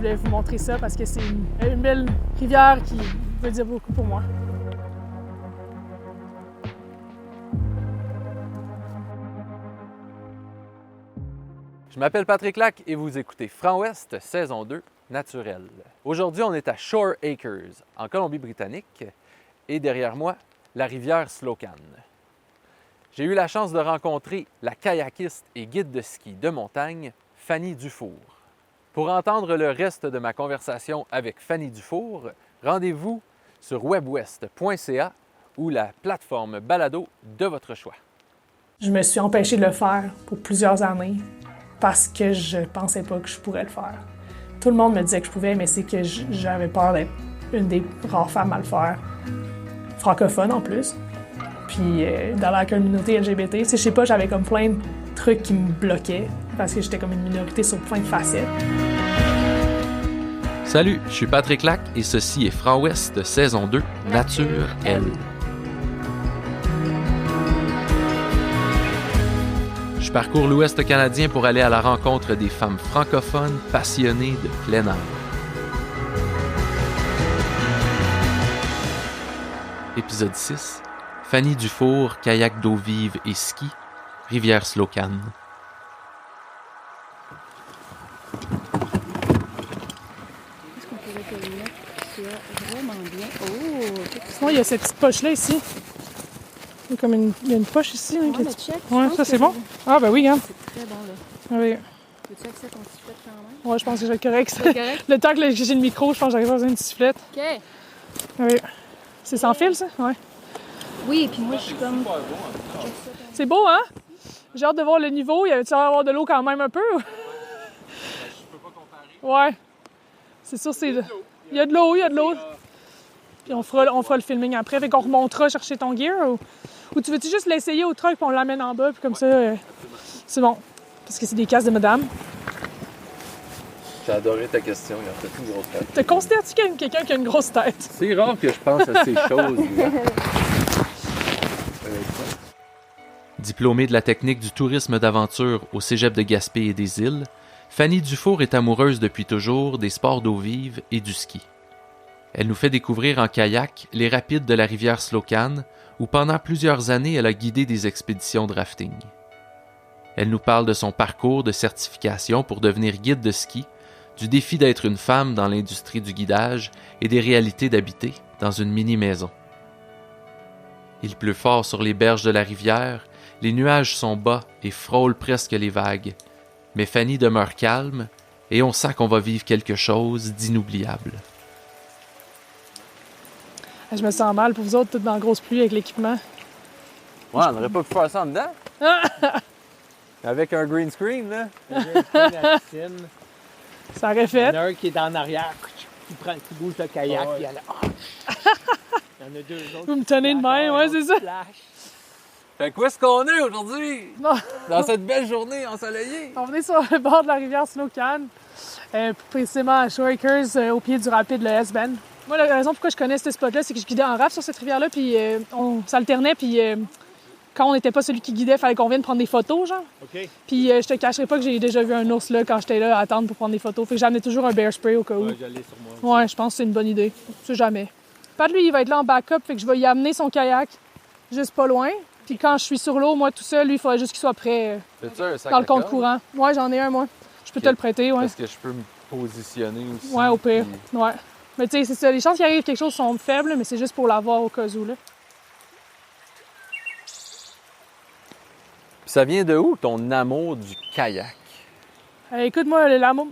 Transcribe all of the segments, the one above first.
voulais vous montrer ça parce que c'est une belle rivière qui veut dire beaucoup pour moi. Je m'appelle Patrick Lac et vous écoutez Franc-Ouest, saison 2, naturelle. Aujourd'hui, on est à Shore Acres, en Colombie-Britannique, et derrière moi, la rivière Slocan. J'ai eu la chance de rencontrer la kayakiste et guide de ski de montagne, Fanny Dufour. Pour entendre le reste de ma conversation avec Fanny Dufour, rendez-vous sur webwest.ca ou la plateforme balado de votre choix. Je me suis empêchée de le faire pour plusieurs années parce que je pensais pas que je pourrais le faire. Tout le monde me disait que je pouvais, mais c'est que j'avais peur d'être une des rares femmes à le faire. Francophone en plus. Puis dans la communauté LGBT, je sais pas, j'avais comme plein de trucs qui me bloquaient parce que j'étais comme une minorité sur plein de facettes. Salut, je suis Patrick Lac et ceci est Franc-Ouest, saison 2, Nature, elle. Je parcours l'Ouest canadien pour aller à la rencontre des femmes francophones passionnées de plein air. Épisode 6. Fanny Dufour, kayak d'eau vive et ski, rivière Slocan. Est-ce qu'on pourrait que le lac soit vraiment bien? Oh! Sinon, il y a cette petite poche-là ici. Il y a comme une poche ici. Hein, Ouais, mais check. Ouais, ça c'est bon? Ah, ben oui, hein. C'est très bon, là. Ah, oui. Veux-tu accès à ton sifflet quand même? Ouais, je pense que je vais être correct. C'est correct? Le temps que j'ai le micro, je pense que j'arrive à besoin d'une sifflette. OK. Ah, oui. C'est sans fil, ça? Ouais. Oui, puis moi, je suis comme... C'est beau, hein? J'ai hâte de voir le niveau. Il y a-tu avoir de l'eau quand même un peu? Je peux pas comparer. Ouais. C'est sûr, c'est... Il y a de l'eau, il y a de l'eau. Puis on fera le filming après. Fait qu'on remontera chercher ton gear ou tu veux-tu juste l'essayer au truck puis on l'amène en bas puis comme ça, c'est bon. Parce que c'est des casques de madame. J'ai adoré ta question, il a fait une grosse tête. Te considères-tu quelqu'un qui a une grosse tête? C'est rare que je pense à ces choses. Diplômée de la technique du tourisme d'aventure au Cégep de Gaspé et des Îles, Fanny Dufour est amoureuse depuis toujours des sports d'eau vive et du ski. Elle nous fait découvrir en kayak les rapides de la rivière Slocan, où pendant plusieurs années elle a guidé des expéditions de rafting. Elle nous parle de son parcours de certification pour devenir guide de ski, du défi d'être une femme dans l'industrie du guidage et des réalités d'habiter dans une mini-maison. Il pleut fort sur les berges de la rivière, les nuages sont bas et frôlent presque les vagues, mais Fanny demeure calme et on sent qu'on va vivre quelque chose d'inoubliable. Je me sens mal pour vous autres, toutes dans la grosse pluie avec l'équipement. Ouais, on n'aurait pas pu faire ça en dedans. Avec un green screen, là. La piscine. Ça aurait Il y fait. en a un qui est en arrière, qui bouge le kayak, puis elle il y en a deux autres. Vous me tenez de main, ouais, c'est ça. Fait que où est-ce qu'on est aujourd'hui? Non. Dans cette belle journée ensoleillée? On venait sur le bord de la rivière Slocan, plus précisément à Shore Acres, au pied du rapide le S-Bend. Moi, la raison pourquoi je connais ce spot-là, c'est que je guidais en raft sur cette rivière-là, puis on s'alternait, puis quand on n'était pas celui qui guidait, il fallait qu'on vienne prendre des photos, genre. OK. Puis je te cacherai pas que j'ai déjà vu un ours là quand j'étais là à attendre pour prendre des photos. Fait que j'amenais toujours un bear spray au cas où. Ouais, je l'ai sur moi. Ouais, je pense que c'est une bonne idée. Je sais jamais. Pat, lui, il va être là en backup, fait que je vais y amener son kayak juste pas loin. Puis quand je suis sur l'eau, moi, tout seul, lui, il faudrait juste qu'il soit prêt dans le compte courant. Ouais, j'en ai un, moi. Je peux te le prêter, ouais. Est-ce que je peux me positionner aussi? Ouais, au pire. Puis... Ouais. Mais tu sais, c'est ça. Les chances qu'il arrive quelque chose sont faibles, mais c'est juste pour l'avoir au cas où, là. Puis ça vient de où, ton amour du kayak? Écoute, moi,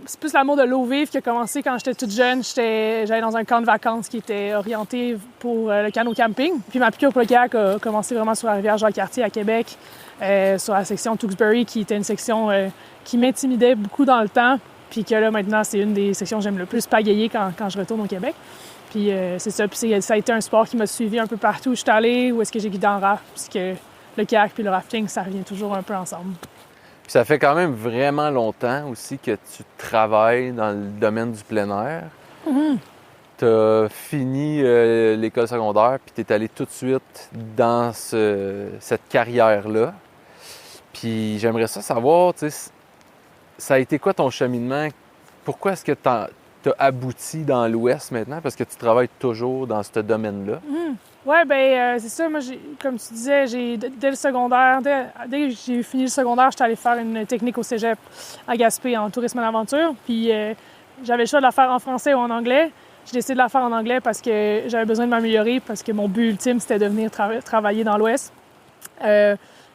c'est plus l'amour de l'eau vive qui a commencé quand j'étais toute jeune. J'allais dans un camp de vacances qui était orienté pour le canot camping. Puis ma piqûre pour le kayak a commencé vraiment sur la rivière Jacques-Cartier à Québec, sur la section Tewksbury, qui était une section qui m'intimidait beaucoup dans le temps. Puis que là, maintenant, c'est une des sections que j'aime le plus pagayer quand je retourne au Québec. Puis c'est ça. Puis ça a été un sport qui m'a suivi un peu partout où je suis allée, où est-ce que j'ai guidé en raft. Parce que le kayak puis le rafting, ça revient toujours un peu ensemble. Puis ça fait quand même vraiment longtemps aussi que tu travailles dans le domaine du plein air. Mm-hmm. Tu as fini l'école secondaire, puis tu es allé tout de suite dans cette carrière-là. Puis j'aimerais ça savoir, tu sais, ça a été quoi ton cheminement? Pourquoi est-ce que tu as abouti dans l'Ouest maintenant parce que tu travailles toujours dans ce domaine-là? Oui, c'est ça. Moi, comme tu disais, dès le secondaire, dès que j'ai fini le secondaire, j'étais allée faire une technique au cégep à Gaspé en tourisme et aventure. Puis j'avais le choix de la faire en français ou en anglais. J'ai décidé de la faire en anglais parce que j'avais besoin de m'améliorer, parce que mon but ultime, c'était de venir travailler dans l'Ouest.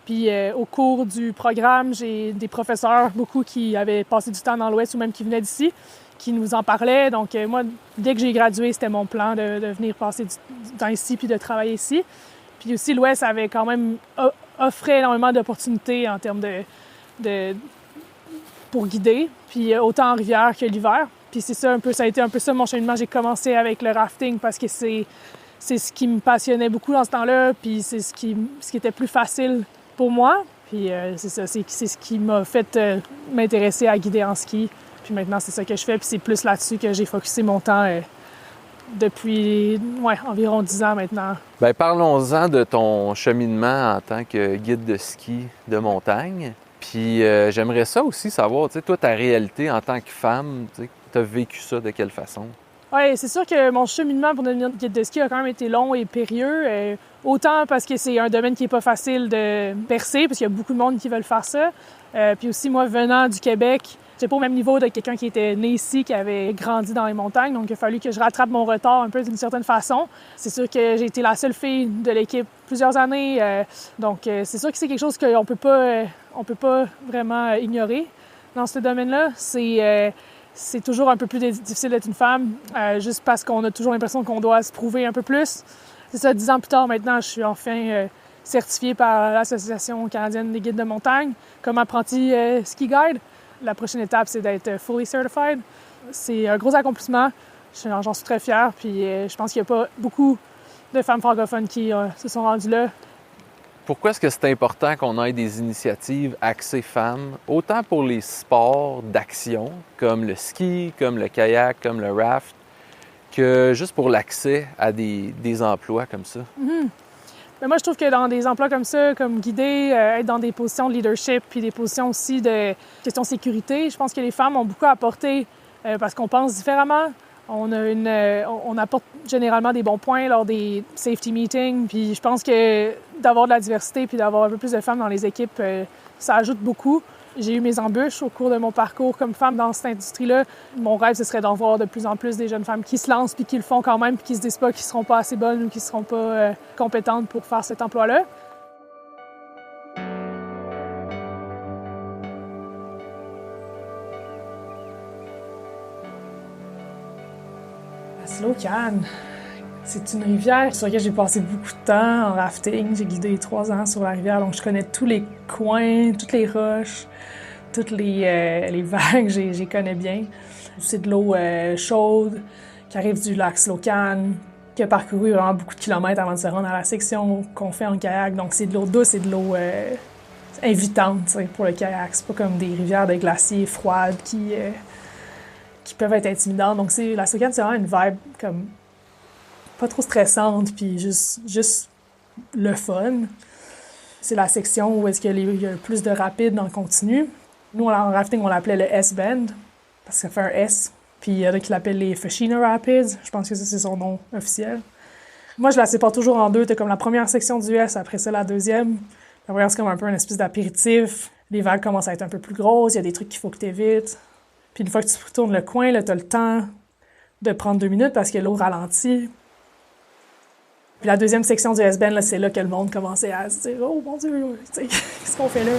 Puis au cours du programme, j'ai des professeurs, beaucoup qui avaient passé du temps dans l'Ouest ou même qui venaient d'ici, qui nous en parlaient. Donc moi, dès que j'ai gradué, c'était mon plan de venir passer du temps ici puis de travailler ici. Puis aussi, l'Ouest avait quand même offrait énormément d'opportunités en termes pour guider, puis autant en rivière que l'hiver. Puis c'est ça ça a été un peu ça mon cheminement. J'ai commencé avec le rafting parce que c'est ce qui me passionnait beaucoup dans ce temps-là, puis c'est ce qui était plus facile pour moi. Puis c'est ça, c'est ce qui m'a fait m'intéresser à guider en ski. Puis maintenant, c'est ça que je fais, puis c'est plus là-dessus que j'ai focusé mon temps depuis environ 10 ans maintenant. Bien, parlons-en de ton cheminement en tant que guide de ski de montagne. Puis j'aimerais ça aussi savoir, tu sais, toi, ta réalité en tant que femme, tu as vécu ça de quelle façon? Oui, c'est sûr que mon cheminement pour devenir guide de ski a quand même été long et périlleux. Autant parce que c'est un domaine qui n'est pas facile de percer, parce qu'il y a beaucoup de monde qui veulent faire ça. Puis aussi, moi, venant du Québec, j'étais pas au même niveau de quelqu'un qui était né ici, qui avait grandi dans les montagnes. Donc, il a fallu que je rattrape mon retard un peu d'une certaine façon. C'est sûr que j'ai été la seule fille de l'équipe plusieurs années. Donc, c'est sûr que c'est quelque chose qu'on peut pas vraiment ignorer dans ce domaine-là. C'est toujours un peu plus difficile d'être une femme, juste parce qu'on a toujours l'impression qu'on doit se prouver un peu plus. C'est ça, 10 ans plus tard, maintenant, je suis enfin certifiée par l'Association canadienne des guides de montagne comme apprenti ski guide. La prochaine étape, c'est d'être fully certified. C'est un gros accomplissement. J'en suis très fière. Puis je pense qu'il n'y a pas beaucoup de femmes francophones qui se sont rendues là. Pourquoi est-ce que c'est important qu'on ait des initiatives axées femmes, autant pour les sports d'action, comme le ski, comme le kayak, comme le raft, que juste pour l'accès à des emplois comme ça? Mais moi, je trouve que dans des emplois comme ça, comme guider, être dans des positions de leadership, puis des positions aussi de question de sécurité, je pense que les femmes ont beaucoup à apporter parce qu'on pense différemment. On apporte généralement des bons points lors des safety meetings, puis je pense que d'avoir de la diversité puis d'avoir un peu plus de femmes dans les équipes, ça ajoute beaucoup. J'ai eu mes embûches au cours de mon parcours comme femme dans cette industrie-là. Mon rêve, ce serait d'en voir de plus en plus des jeunes femmes qui se lancent puis qui le font quand même puis qui se disent pas qu'ils seront pas assez bonnes ou qu'ils seront pas compétentes pour faire cet emploi-là. La Slocan, c'est une rivière sur laquelle j'ai passé beaucoup de temps en rafting. J'ai guidé 3 ans sur la rivière, donc je connais tous les coins, toutes les roches, toutes les vagues, j'y connais bien. C'est de l'eau chaude qui arrive du lac Slocan, qui a parcouru vraiment beaucoup de kilomètres avant de se rendre à la section qu'on fait en kayak. Donc c'est de l'eau douce et de l'eau invitante pour le kayak. C'est pas comme des rivières de glaciers froides qui peuvent être intimidantes. Donc la Slocan, c'est vraiment une vibe comme pas trop stressante, puis juste le fun. C'est la section où est-ce qu'il y a le plus de rapides en continu. Nous, en rafting, on l'appelait le S-Bend, parce que ça fait un S. Puis il y en a qui l'appellent les Fashina Rapids. Je pense que ça, c'est son nom officiel. Moi, je la sépare toujours en deux. T'as comme la première section du S, après ça, la deuxième. La première, c'est comme un peu une espèce d'apéritif. Les vagues commencent à être un peu plus grosses. Il y a des trucs qu'il faut que tu évites. Puis une fois que tu tournes le coin, là, t'as le temps de prendre 2 minutes parce que l'eau ralentit. Puis la deuxième section du S-Bend, c'est là que le monde commençait à se dire « Oh mon Dieu, qu'est-ce qu'on fait là? »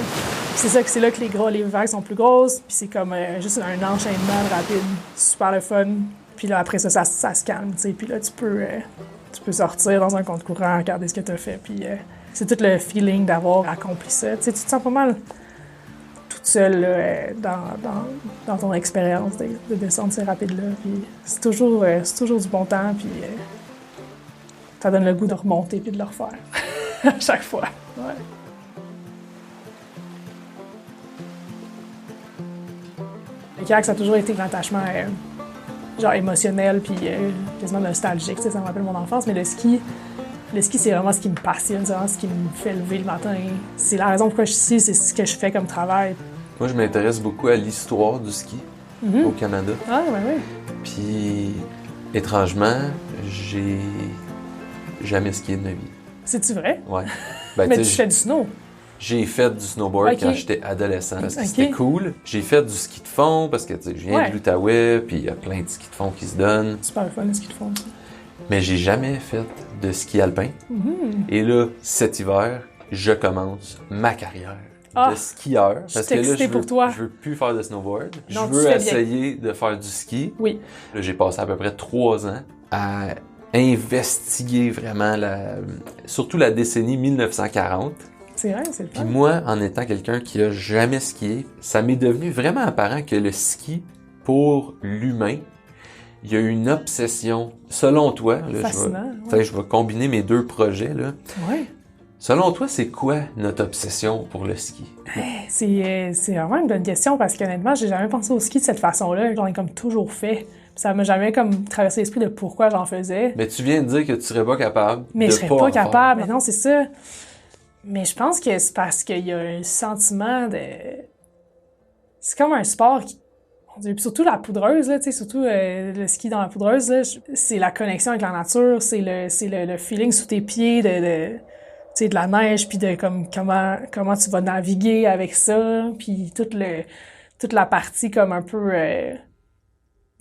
C'est là que les vagues sont plus grosses, puis c'est comme juste un enchaînement rapide, super le fun. Puis là, après ça se calme, tu sais. Puis là, tu peux sortir dans un compte courant, regarder ce que tu as fait. Puis c'est tout le feeling d'avoir accompli ça. Tu sais, tu te sens pas mal toute seule là, dans ton expérience de descendre ces rapides-là. Puis c'est toujours du bon temps, puis ça donne le goût de remonter puis de le refaire à chaque fois. Ouais. Le kayak, ça a toujours été un attachement genre émotionnel puis quasiment nostalgique. Ça me rappelle mon enfance, mais le ski, c'est vraiment ce qui me passionne, c'est vraiment ce qui me fait lever le matin. C'est la raison pourquoi je suis ici, c'est ce que je fais comme travail. Moi, je m'intéresse beaucoup à l'histoire du ski au Canada. Ah, oui, oui. Puis, étrangement, j'ai jamais skié de ma vie. C'est-tu vrai? Ouais. Ben, Mais tu tu sais, fais du snow. j'ai fait du snowboard Ok. quand j'étais adolescent parce que Ok. c'était cool. J'ai fait du ski de fond parce que tu sais, je viens Ouais. de l'Outaouais, puis il y a plein de skis de fond qui se donnent. Super fun, ce qu'ils font. Ça. Mais j'ai jamais fait de ski alpin. Mhm. Et là, cet hiver, je commence ma carrière Ah, de skieur. je Parce suis que là, excitée pour toi. je veux plus faire de snowboard. Non, je tu veux fais bien. essayer de faire du ski. Oui. Là, j'ai passé à peu près 3 ans à investiguer vraiment surtout la décennie 1940. C'est vrai, c'est le Puis fun. moi, en étant quelqu'un qui a jamais skié, ça m'est devenu vraiment apparent que le ski, pour l'humain, il y a une obsession. Selon toi, là, Fascinant. je vais combiner mes 2 projets, là. Ouais. Selon toi, c'est quoi notre obsession pour le ski? C'est vraiment une bonne question parce qu'honnêtement, j'ai jamais pensé au ski de cette façon-là. J'en ai comme toujours fait. Puis ça m'a jamais comme traversé l'esprit de pourquoi j'en faisais. Mais tu viens de dire que tu serais pas capable Mais de je serais pas pas en faire. capable. Mais non, c'est ça. Mais je pense que c'est parce qu'il y a un sentiment de... C'est comme un sport qui... Mon Dieu, puis surtout la poudreuse, là, tu sais, surtout le ski dans la poudreuse, là, c'est la connexion avec la nature, c'est le feeling sous tes pieds tu sais, de la neige, puis de comme comment tu vas naviguer avec ça, puis toute la partie comme un peu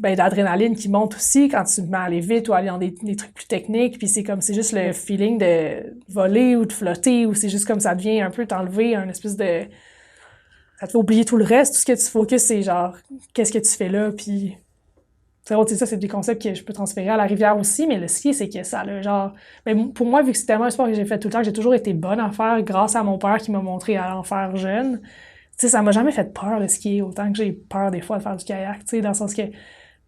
d'adrénaline qui monte aussi quand tu te mets à aller vite ou aller dans des trucs plus techniques, puis c'est juste le feeling de voler ou de flotter, ou c'est juste comme ça devient un peu t'enlever un espèce de... Ça te fait oublier tout le reste, tout ce que tu focuses, c'est genre, qu'est-ce que tu fais là, puis... C'est ça, c'est des concepts que je peux transférer à la rivière aussi, mais le ski, c'est que ça, là, genre... Mais pour moi, vu que c'est tellement un sport que j'ai fait tout le temps, que j'ai toujours été bonne à faire grâce à mon père qui m'a montré à en faire jeune, tu sais, ça m'a jamais fait peur, le ski, autant que j'ai peur des fois de faire du kayak, tu sais, dans le sens que,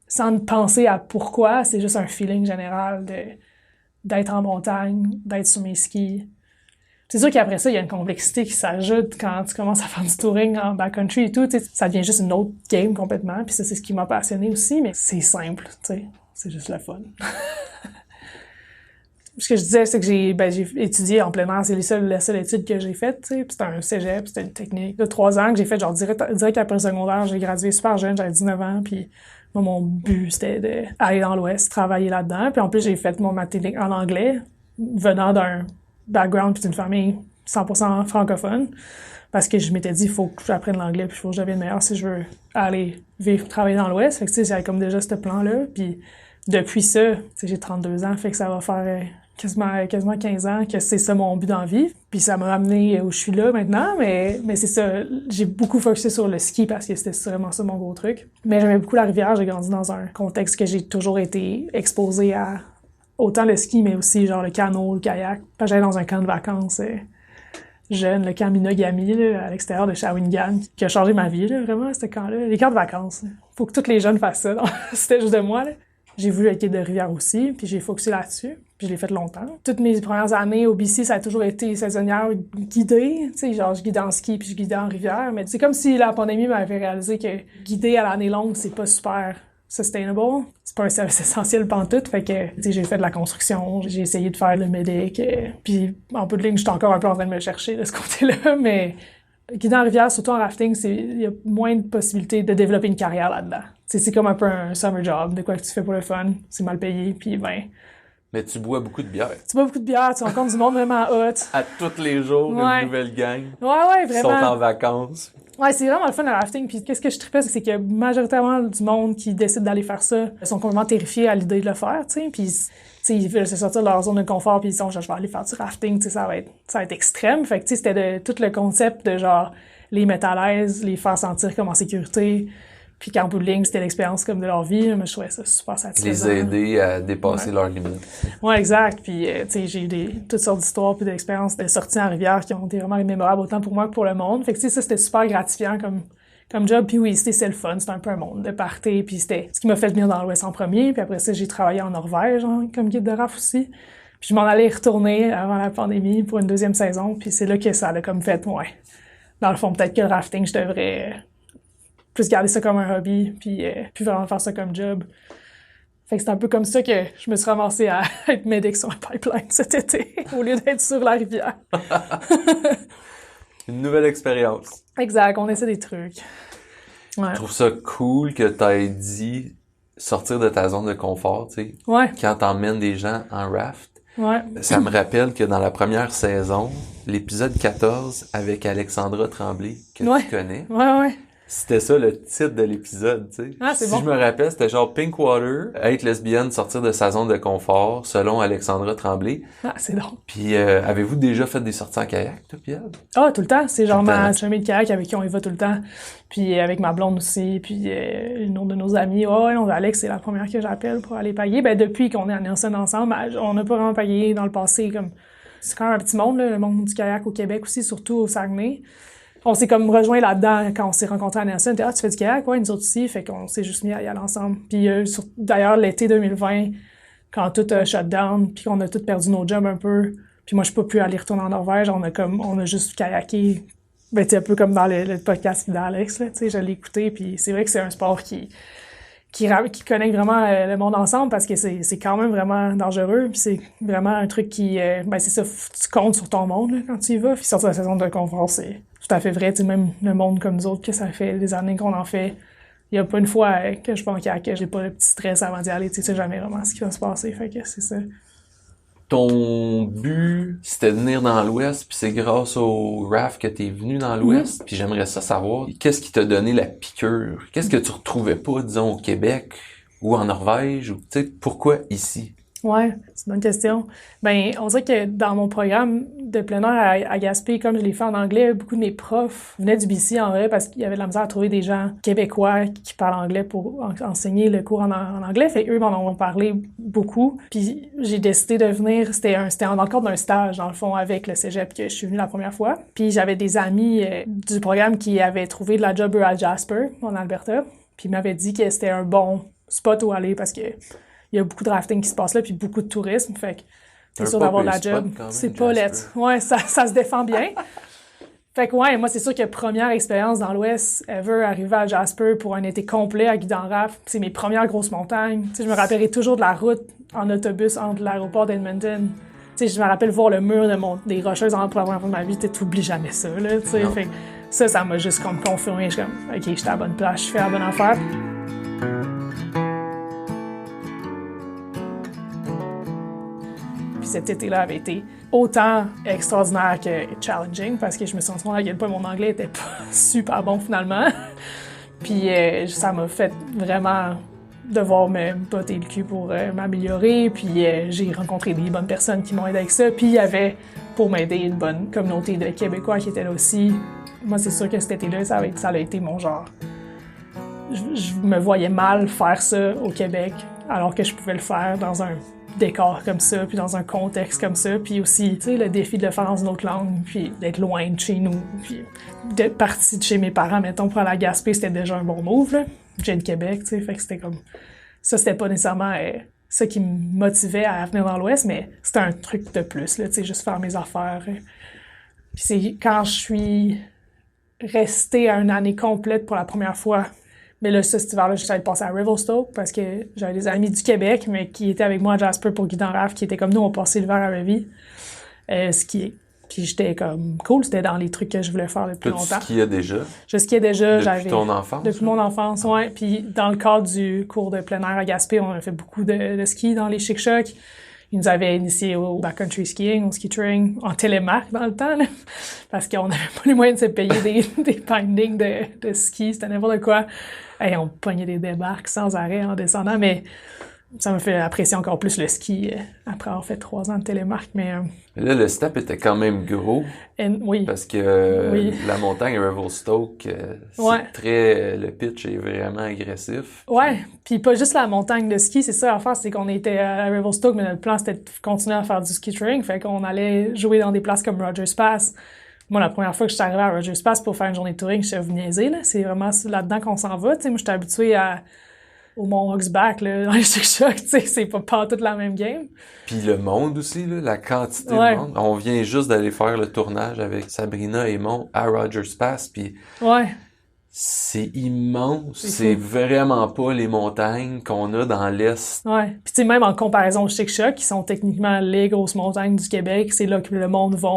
sans penser à pourquoi, c'est juste un feeling général d'être en montagne, d'être sur mes skis. C'est sûr qu'après ça, il y a une complexité qui s'ajoute quand tu commences à faire du touring en backcountry et tout, tu sais, ça devient juste une autre game complètement, puis ça, c'est ce qui m'a passionné aussi, mais c'est simple, tu sais, c'est juste le fun. Ce que je disais, c'est que j'ai étudié en plein air, c'est la seule étude que j'ai faite, tu sais, puis c'était un cégep, c'était une technique de 3 ans que j'ai fait, genre direct après le secondaire, j'ai gradué super jeune, j'avais 19 ans, puis moi, mon but, c'était d'aller dans l'Ouest, travailler là-dedans, puis en plus, j'ai fait mon maths technique en anglais, venant d'un background puis d'une famille 100% francophone, parce que je m'étais dit, il faut que j'apprenne l'anglais, puis il faut que je devienne meilleur si je veux aller vivre, travailler dans l'Ouest. Fait que, tu sais, j'avais comme déjà ce plan-là, puis depuis ça, tu sais, j'ai 32 ans, fait que ça va faire quasiment 15 ans que c'est ça mon but dans la vie, puis ça m'a amené où je suis là maintenant, mais c'est ça, j'ai beaucoup focusé sur le ski parce que c'était vraiment ça mon gros truc. Mais j'aimais beaucoup la rivière, j'ai grandi dans un contexte que j'ai toujours été exposée à autant le ski, mais aussi genre le canot, le kayak. J'allais dans un camp de vacances jeune, le camp Minogami, là, à l'extérieur de Shawinigan, qui a changé ma vie, là, vraiment, ce camp-là. Les camps de vacances. Faut que tous les jeunes fassent ça. C'était juste de moi, là. J'ai voulu être guide de rivière aussi, puis j'ai focusé là-dessus, puis je l'ai fait longtemps. Toutes mes premières années au BC, ça a toujours été saisonnière guidée. Tu sais, genre, je guidais en ski, puis je guidais en rivière. Mais c'est comme si la pandémie m'avait réalisé que guider à l'année longue, c'est pas super sustainable. C'est pas un service essentiel pantoute, fait que, tu sais, j'ai fait de la construction, j'ai essayé de faire le médic, puis en bout de ligne, j'étais encore un peu en train de me chercher de ce côté-là, mais guider en rivière, surtout en rafting, il y a moins de possibilités de développer une carrière là-dedans. Tu sais, c'est comme un peu un summer job, de quoi que tu fais pour le fun, c'est mal payé, puis ben... Mais tu bois beaucoup de bière. Tu bois beaucoup de bière, tu rencontres du monde vraiment hot. À tous les jours, Ouais. une nouvelle gang. Ouais, Qui vraiment. sont en vacances. Ouais, c'est vraiment le fun le rafting. Puis qu'est-ce que je trippais, c'est que majoritairement du monde qui décide d'aller faire ça sont complètement terrifiés à l'idée de le faire, tu sais. Puis, tu sais, ils veulent se sortir de leur zone de confort, puis ils sont genre, je vais aller faire du rafting, tu sais, ça va être extrême. Fait que, tu sais, c'était tout le concept de genre les mettre à l'aise, les faire sentir comme en sécurité. Puis qu'en bout de ligne, c'était l'expérience comme de leur vie. Mais je trouvais ça super satisfaisant. Les aider à dépasser leurs limites. Ouais, exact. Puis, tu sais, j'ai eu toutes sortes d'histoires puis d'expériences de sorties en rivière qui ont été vraiment mémorables autant pour moi que pour le monde. Fait que, tu sais, ça, c'était super gratifiant comme job. Puis oui, c'était le fun. C'était un peu un monde de party. Puis c'était ce qui m'a fait venir dans l'Ouest en premier. Puis après ça, j'ai travaillé en Norvège comme guide de raf aussi. Puis je m'en allais y retourner avant la pandémie pour une 2e saison. Puis c'est là que ça a comme fait, ouais. Dans le fond, peut-être que le rafting, je devrais plus garder ça comme un hobby, puis vraiment faire ça comme job. Fait que c'est un peu comme ça que je me suis ramassée à être médic sur un pipeline cet été, au lieu d'être sur la rivière. Une nouvelle expérience. Exact, on essaie des trucs. Ouais. Je trouve ça cool que t'aies dit sortir de ta zone de confort, tu sais. Ouais, Quand t'emmènes des gens en raft, ouais. ça me rappelle que dans la première saison, l'épisode 14 avec Alexandra Tremblay, que Ouais. tu connais, Ouais. c'était ça le titre de l'épisode, tu sais. Ah, c'est si bon. je me rappelle, c'était genre Pinkwater, être lesbienne, sortir de sa zone de confort, selon Alexandra Tremblay. Ah, c'est drôle. Puis avez-vous déjà fait des sorties en kayak, toi, Pierre? Ah, tout le temps. C'est genre Tout le temps. ma chemise de kayak avec qui on y va tout le temps. Puis avec ma blonde aussi. Puis une autre de nos amis. Ouais, non, Alex, c'est la première que j'appelle pour aller pagayer. Ben, depuis qu'on est à Nelson ensemble, on n'a pas vraiment pagayé dans le passé. Comme c'est quand même un petit monde, là, le monde du kayak au Québec aussi, surtout au Saguenay. On s'est comme rejoint là-dedans quand on s'est rencontrés à Nelson. On était, ah, tu fais du kayak? Ouais, nous autres aussi. Fait qu'on s'est juste mis à y aller ensemble. Puis d'ailleurs, l'été 2020, quand tout a shut down, puis qu'on a tous perdu nos jobs un peu, puis moi, je n'ai pas pu aller retourner en Norvège, on a juste kayaké. Ben, tu sais, un peu comme dans le podcast d'Alex, là, tu sais, je l'ai écouté, puis c'est vrai que c'est un sport qui connecte vraiment le monde ensemble parce que c'est quand même vraiment dangereux, puis c'est vraiment un truc qui, ben c'est ça, tu comptes sur ton monde là, quand tu y vas, puis sortir de la saison de confort, c'est tout à fait vrai, tu sais, même le monde comme nous autres, que ça fait des années qu'on en fait, il y a pas une fois que je pense que j'ai pas le petit stress avant d'y aller, tu sais jamais vraiment ce qui va se passer, fait que c'est ça. Ton but, c'était de venir dans l'Ouest, puis c'est grâce au raft que t'es venu dans l'Ouest, puis j'aimerais ça savoir, qu'est-ce qui t'a donné la piqûre? Qu'est-ce que tu retrouvais pas, disons, au Québec ou en Norvège, ou tu sais, pourquoi ici? Ouais, c'est une bonne question. Ben, on dirait que dans mon programme de plein air à Gaspé, comme je l'ai fait en anglais, beaucoup de mes profs venaient du BC en vrai parce qu'il y avait de la misère à trouver des gens québécois qui parlent anglais pour enseigner le cours en anglais. Fait eux m'en ont parlé beaucoup. Puis j'ai décidé de venir, c'était dans le cadre d'un stage, dans le fond, avec le cégep que je suis venue la première fois. Puis j'avais des amis du programme qui avaient trouvé de la job à Jasper, en Alberta. Puis ils m'avaient dit que c'était un bon spot où aller parce que il y a beaucoup de rafting qui se passe là, puis beaucoup de tourisme, fait que c'est sûr d'avoir de la job. C'est pas lettre. Ouais, ça se défend bien. Fait que ouais, moi, c'est sûr que première expérience dans l'Ouest, ever, arriver à Jasper pour un été complet à guidant raft, c'est mes premières grosses montagnes. Tu sais, je me rappellerai toujours de la route en autobus entre l'aéroport d'Edmonton. Tu sais, je me rappelle voir le mur des Rocheuses pour la première fois de ma vie, tu t'oublies jamais ça, là, tu sais. Fait que ça m'a juste comme confirmé, je suis comme, OK, j'étais à la bonne place, je fais la bonne affaire. Cet été-là avait été autant extraordinaire que challenging parce que je me suis rendu compte à quel point mon anglais était pas super bon finalement. Puis ça m'a fait vraiment devoir me botter le cul pour m'améliorer. Puis j'ai rencontré des bonnes personnes qui m'ont aidé avec ça. Puis il y avait, pour m'aider, une bonne communauté de Québécois qui était là aussi. Moi, c'est sûr que cet été-là, ça a été mon genre. Je me voyais mal faire ça au Québec alors que je pouvais le faire dans un décor comme ça, puis dans un contexte comme ça, puis aussi, tu sais, le défi de le faire dans une autre langue, puis d'être loin de chez nous, puis d'être partie de chez mes parents, mettons, pour aller à Gaspé, c'était déjà un bon move, là. J'ai de Québec, tu sais, fait que c'était comme... Ça, c'était pas nécessairement ça qui me motivait à venir dans l'Ouest, mais c'était un truc de plus, là, tu sais, juste faire mes affaires. Puis c'est quand je suis restée une année complète pour la première fois. Mais là, cet hiver-là, j'étais allée passer à Revelstoke parce que j'avais des amis du Québec, mais qui étaient avec moi à Jasper pour guider en raft, qui étaient comme nous, on passait l'hiver à Lévis, skier. Puis j'étais comme cool, c'était dans les trucs que je voulais faire depuis longtemps. Tu skiais déjà? Je skiais déjà. Depuis ton enfance? Depuis mon enfance, ouais. Puis dans le cadre du cours de plein air à Gaspé, on a fait beaucoup de ski dans les chic-chocs. Ils nous avaient initiés au backcountry skiing, au ski touring, en télémarque dans le temps, là, parce qu'on n'avait pas les moyens de se payer des bindings de ski, c'était n'importe quoi. Et on pognait des débarques sans arrêt en descendant, mais ça m'a fait apprécier encore plus le ski après avoir fait 3 ans de télémarque. Mais là, le step était quand même gros. Oui. Parce que la montagne à Revelstoke, c'est très... le pitch est vraiment agressif. Ouais, puis pas juste la montagne de ski, c'est ça l'affaire, c'est qu'on était à Revelstoke, mais notre plan c'était de continuer à faire du ski touring, fait qu'on allait jouer dans des places comme Rogers Pass. Moi, la première fois que je suis arrivée à Rogers Pass pour faire une journée de touring, je suis vous niaiser, là. C'est vraiment là-dedans qu'on s'en va, tu sais. Moi, j'étais habituée au Mont Hoxback, là, dans les chic-chocs, tu sais, c'est pas toute la même game. Puis le monde aussi, là, la quantité de monde. On vient juste d'aller faire le tournage avec Sabrina et Mon à Rogers Pass, puis c'est immense. C'est vraiment pas les montagnes qu'on a dans l'Est. Ouais. Puis tu sais, même en comparaison aux chic-chocs, qui sont techniquement les grosses montagnes du Québec, c'est là que le monde va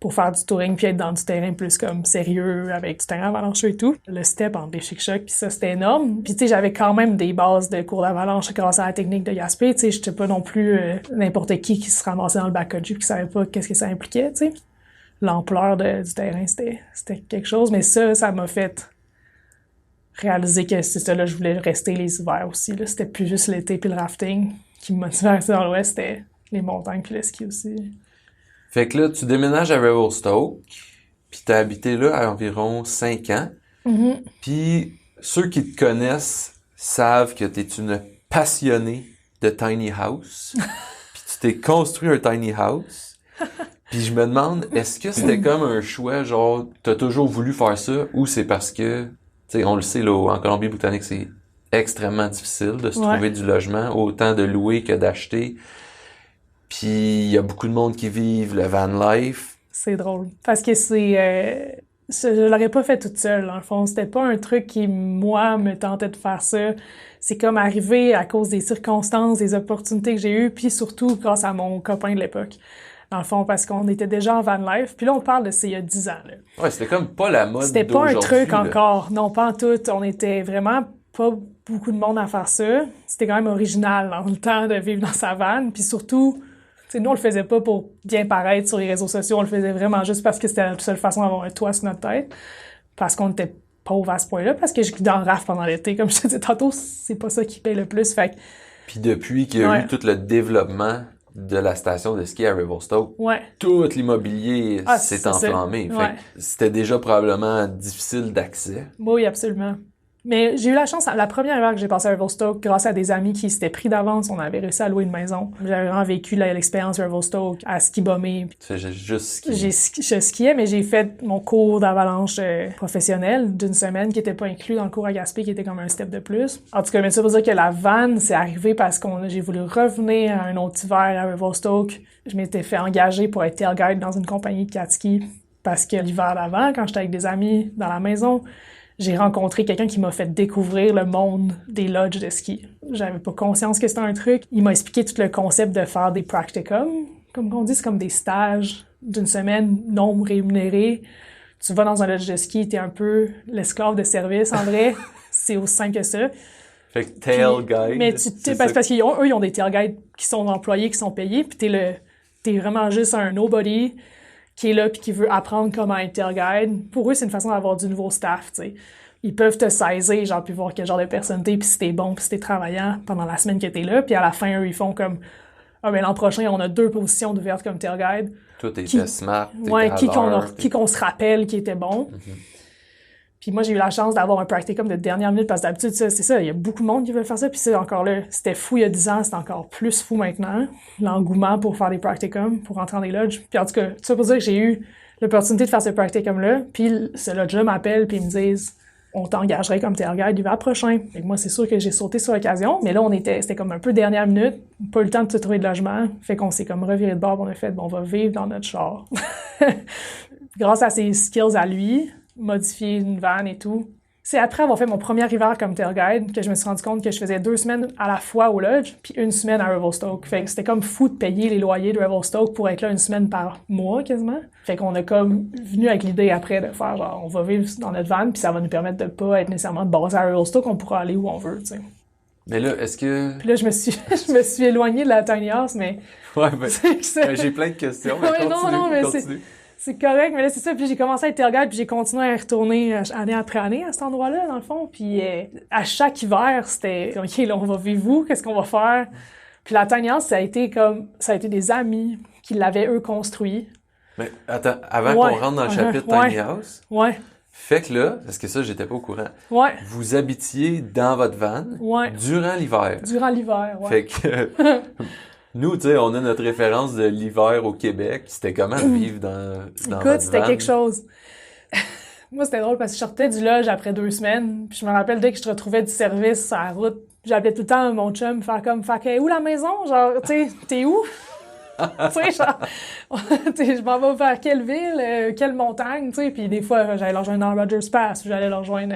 pour faire du touring puis être dans du terrain plus comme sérieux avec du terrain avalancheux et tout. Le step en Béchic-Choc, puis ça, c'était énorme. Puis tu sais, j'avais quand même des bases de cours d'avalanche grâce à la technique de Gaspé. Tu sais, j'étais pas non plus n'importe qui se ramassait dans le backcountry puis qui savait pas qu'est-ce que ça impliquait, tu sais. L'ampleur du terrain, c'était quelque chose. Mais ça m'a fait réaliser que c'est ça, là, je voulais rester les hivers aussi, là. C'était plus juste l'été puis le rafting qui me motivait à rester dans l'ouest, c'était les montagnes puis le ski aussi. Fait que là, tu déménages à Revelstoke, puis t'as habité là à environ 5 ans. Mm-hmm. Puis ceux qui te connaissent savent que t'es une passionnée de tiny house. Puis tu t'es construit un tiny house. Puis je me demande, est-ce que c'était comme un choix, genre, t'as toujours voulu faire ça, ou c'est parce que, tu sais, on le sait, là, en Colombie-Britannique, c'est extrêmement difficile de se trouver du logement, autant de louer que d'acheter. Puis il y a beaucoup de monde qui vivent le van life. C'est drôle. Parce que je l'aurais pas fait toute seule, dans le fond. C'était pas un truc qui, moi, me tentait de faire ça. C'est comme arrivé à cause des circonstances, des opportunités que j'ai eues, puis surtout grâce à mon copain de l'époque. Dans le fond, parce qu'on était déjà en van life. Puis là, on parle de c'est il y a 10 ans, là. Ouais, c'était comme pas la mode C'était pas un truc là. encore. Non, pas en tout. On était vraiment pas beaucoup de monde à faire ça. C'était quand même original dans le temps de vivre dans sa van. Puis surtout, nous, on le faisait pas pour bien paraître sur les réseaux sociaux. On le faisait vraiment juste parce que c'était la seule façon d'avoir un toit sur notre tête. Parce qu'on était pauvres à ce point-là. Parce que je vis dans le raf pendant l'été. Comme je te disais tantôt, c'est pas ça qui paye le plus. Fait que... Puis depuis qu'il y a eu tout le développement de la station de ski à Revelstoke, tout l'immobilier s'est enflammé. Fait que c'était déjà probablement difficile d'accès. Oui, absolument. Mais j'ai eu la chance, la première hiver que j'ai passé à Revelstoke, grâce à des amis qui s'étaient pris d'avance, on avait réussi à louer une maison. J'avais vraiment vécu l'expérience Revelstoke à ski bomber. Tu fais juste skier. Je skiais, mais j'ai fait mon cours d'avalanche professionnel d'une semaine qui était pas inclus dans le cours à Gaspé, qui était comme un step de plus. En tout cas, mais ça veut dire que la van, c'est arrivé parce que j'ai voulu revenir à un autre hiver à Revelstoke. Je m'étais fait engager pour être tail guide dans une compagnie de cat-ski parce que l'hiver d'avant, quand j'étais avec des amis dans la maison, j'ai rencontré quelqu'un qui m'a fait découvrir le monde des lodges de ski. J'avais pas conscience que c'était un truc. Il m'a expliqué tout le concept de faire des practicums. Comme on dit, c'est comme des stages d'une semaine non rémunérés. Tu vas dans un lodge de ski, t'es un peu l'esclave de service, en vrai. C'est aussi simple que ça. Fait que tail guide. Mais parce qu'ils ont, eux, ils ont des tail guides qui sont employés, qui sont payés, puis t'es vraiment juste un nobody qui est là puis qui veut apprendre comment être tail guide. Pour eux, c'est une façon d'avoir du nouveau staff, tu sais. Ils peuvent te saisir, genre, puis voir quel genre de personne t'es, puis si t'es bon, puis si t'es travaillant pendant la semaine que t'es là, puis à la fin, eux, ils font comme « Ah, mais l'an prochain, on a 2 positions d'ouvertes comme tail guide. » Toi, t'étais smart, qui qu'on se rappelle qui était bon. Puis moi, j'ai eu la chance d'avoir un practicum de dernière minute, parce que d'habitude, c'est ça, il y a beaucoup de monde qui veut faire ça, puis c'est encore là, c'était fou il y a 10 ans, c'est encore plus fou maintenant, l'engouement pour faire des practicums, pour rentrer dans des lodges. Puis en tout cas, ça pour dire que j'ai eu l'opportunité de faire ce practicum-là, puis ce lodge-là m'appelle, puis ils me disent « On t'engagerait comme tail guide l'hiver prochain. » Et moi, c'est sûr que j'ai sauté sur l'occasion, mais là, c'était comme un peu dernière minute, pas eu le temps de se trouver de logement, fait qu'on s'est comme reviré de bord, on a fait « Bon, on va vivre dans notre char. » Grâce à ses skills à lui, modifier une van et tout. C'est après avoir fait mon premier hiver comme tail guide que je me suis rendu compte que je faisais 2 semaines à la fois au lodge, puis 1 semaine à Revelstoke. Fait que c'était comme fou de payer les loyers de Revelstoke pour être là 1 semaine par mois, quasiment. Fait qu'on a comme venu avec l'idée après de faire genre, on va vivre dans notre van, puis ça va nous permettre de pas être nécessairement basé à Revelstoke, on pourra aller où on veut, tu sais. Mais là, est-ce que... Puis là, je me suis éloignée de la tiny house, mais... Ouais, ben, j'ai plein de questions, mais continue. C'est correct, mais là, c'est ça. Puis j'ai commencé à être tail guide, puis j'ai continué à y retourner année après année à cet endroit-là, dans le fond. Puis à chaque hiver, c'était OK, là, on va vivre où? Qu'est-ce qu'on va faire? Puis la tiny house, ça a été des amis qui l'avaient, eux, construit. Mais attends, avant qu'on rentre dans le chapitre tiny house, fait que là, parce que ça, j'étais pas au courant, vous habitiez dans votre van durant l'hiver. Durant l'hiver, Fait que... Nous, tu sais, on a notre référence de l'hiver au Québec. C'était comment de vivre dans Écoute, c'était quelque chose. Moi, c'était drôle parce que je sortais du lodge après 2 semaines. Puis je me rappelle, dès que je retrouvais du service sur la route, j'appelais tout le temps mon chum, faire comme, fait où la maison? Genre, tu sais, t'es où? Tu sais, genre, je m'en vais vers quelle ville, quelle montagne, tu sais. Puis des fois, j'allais leur rejoindre dans Rogers Pass, j'allais leur rejoindre...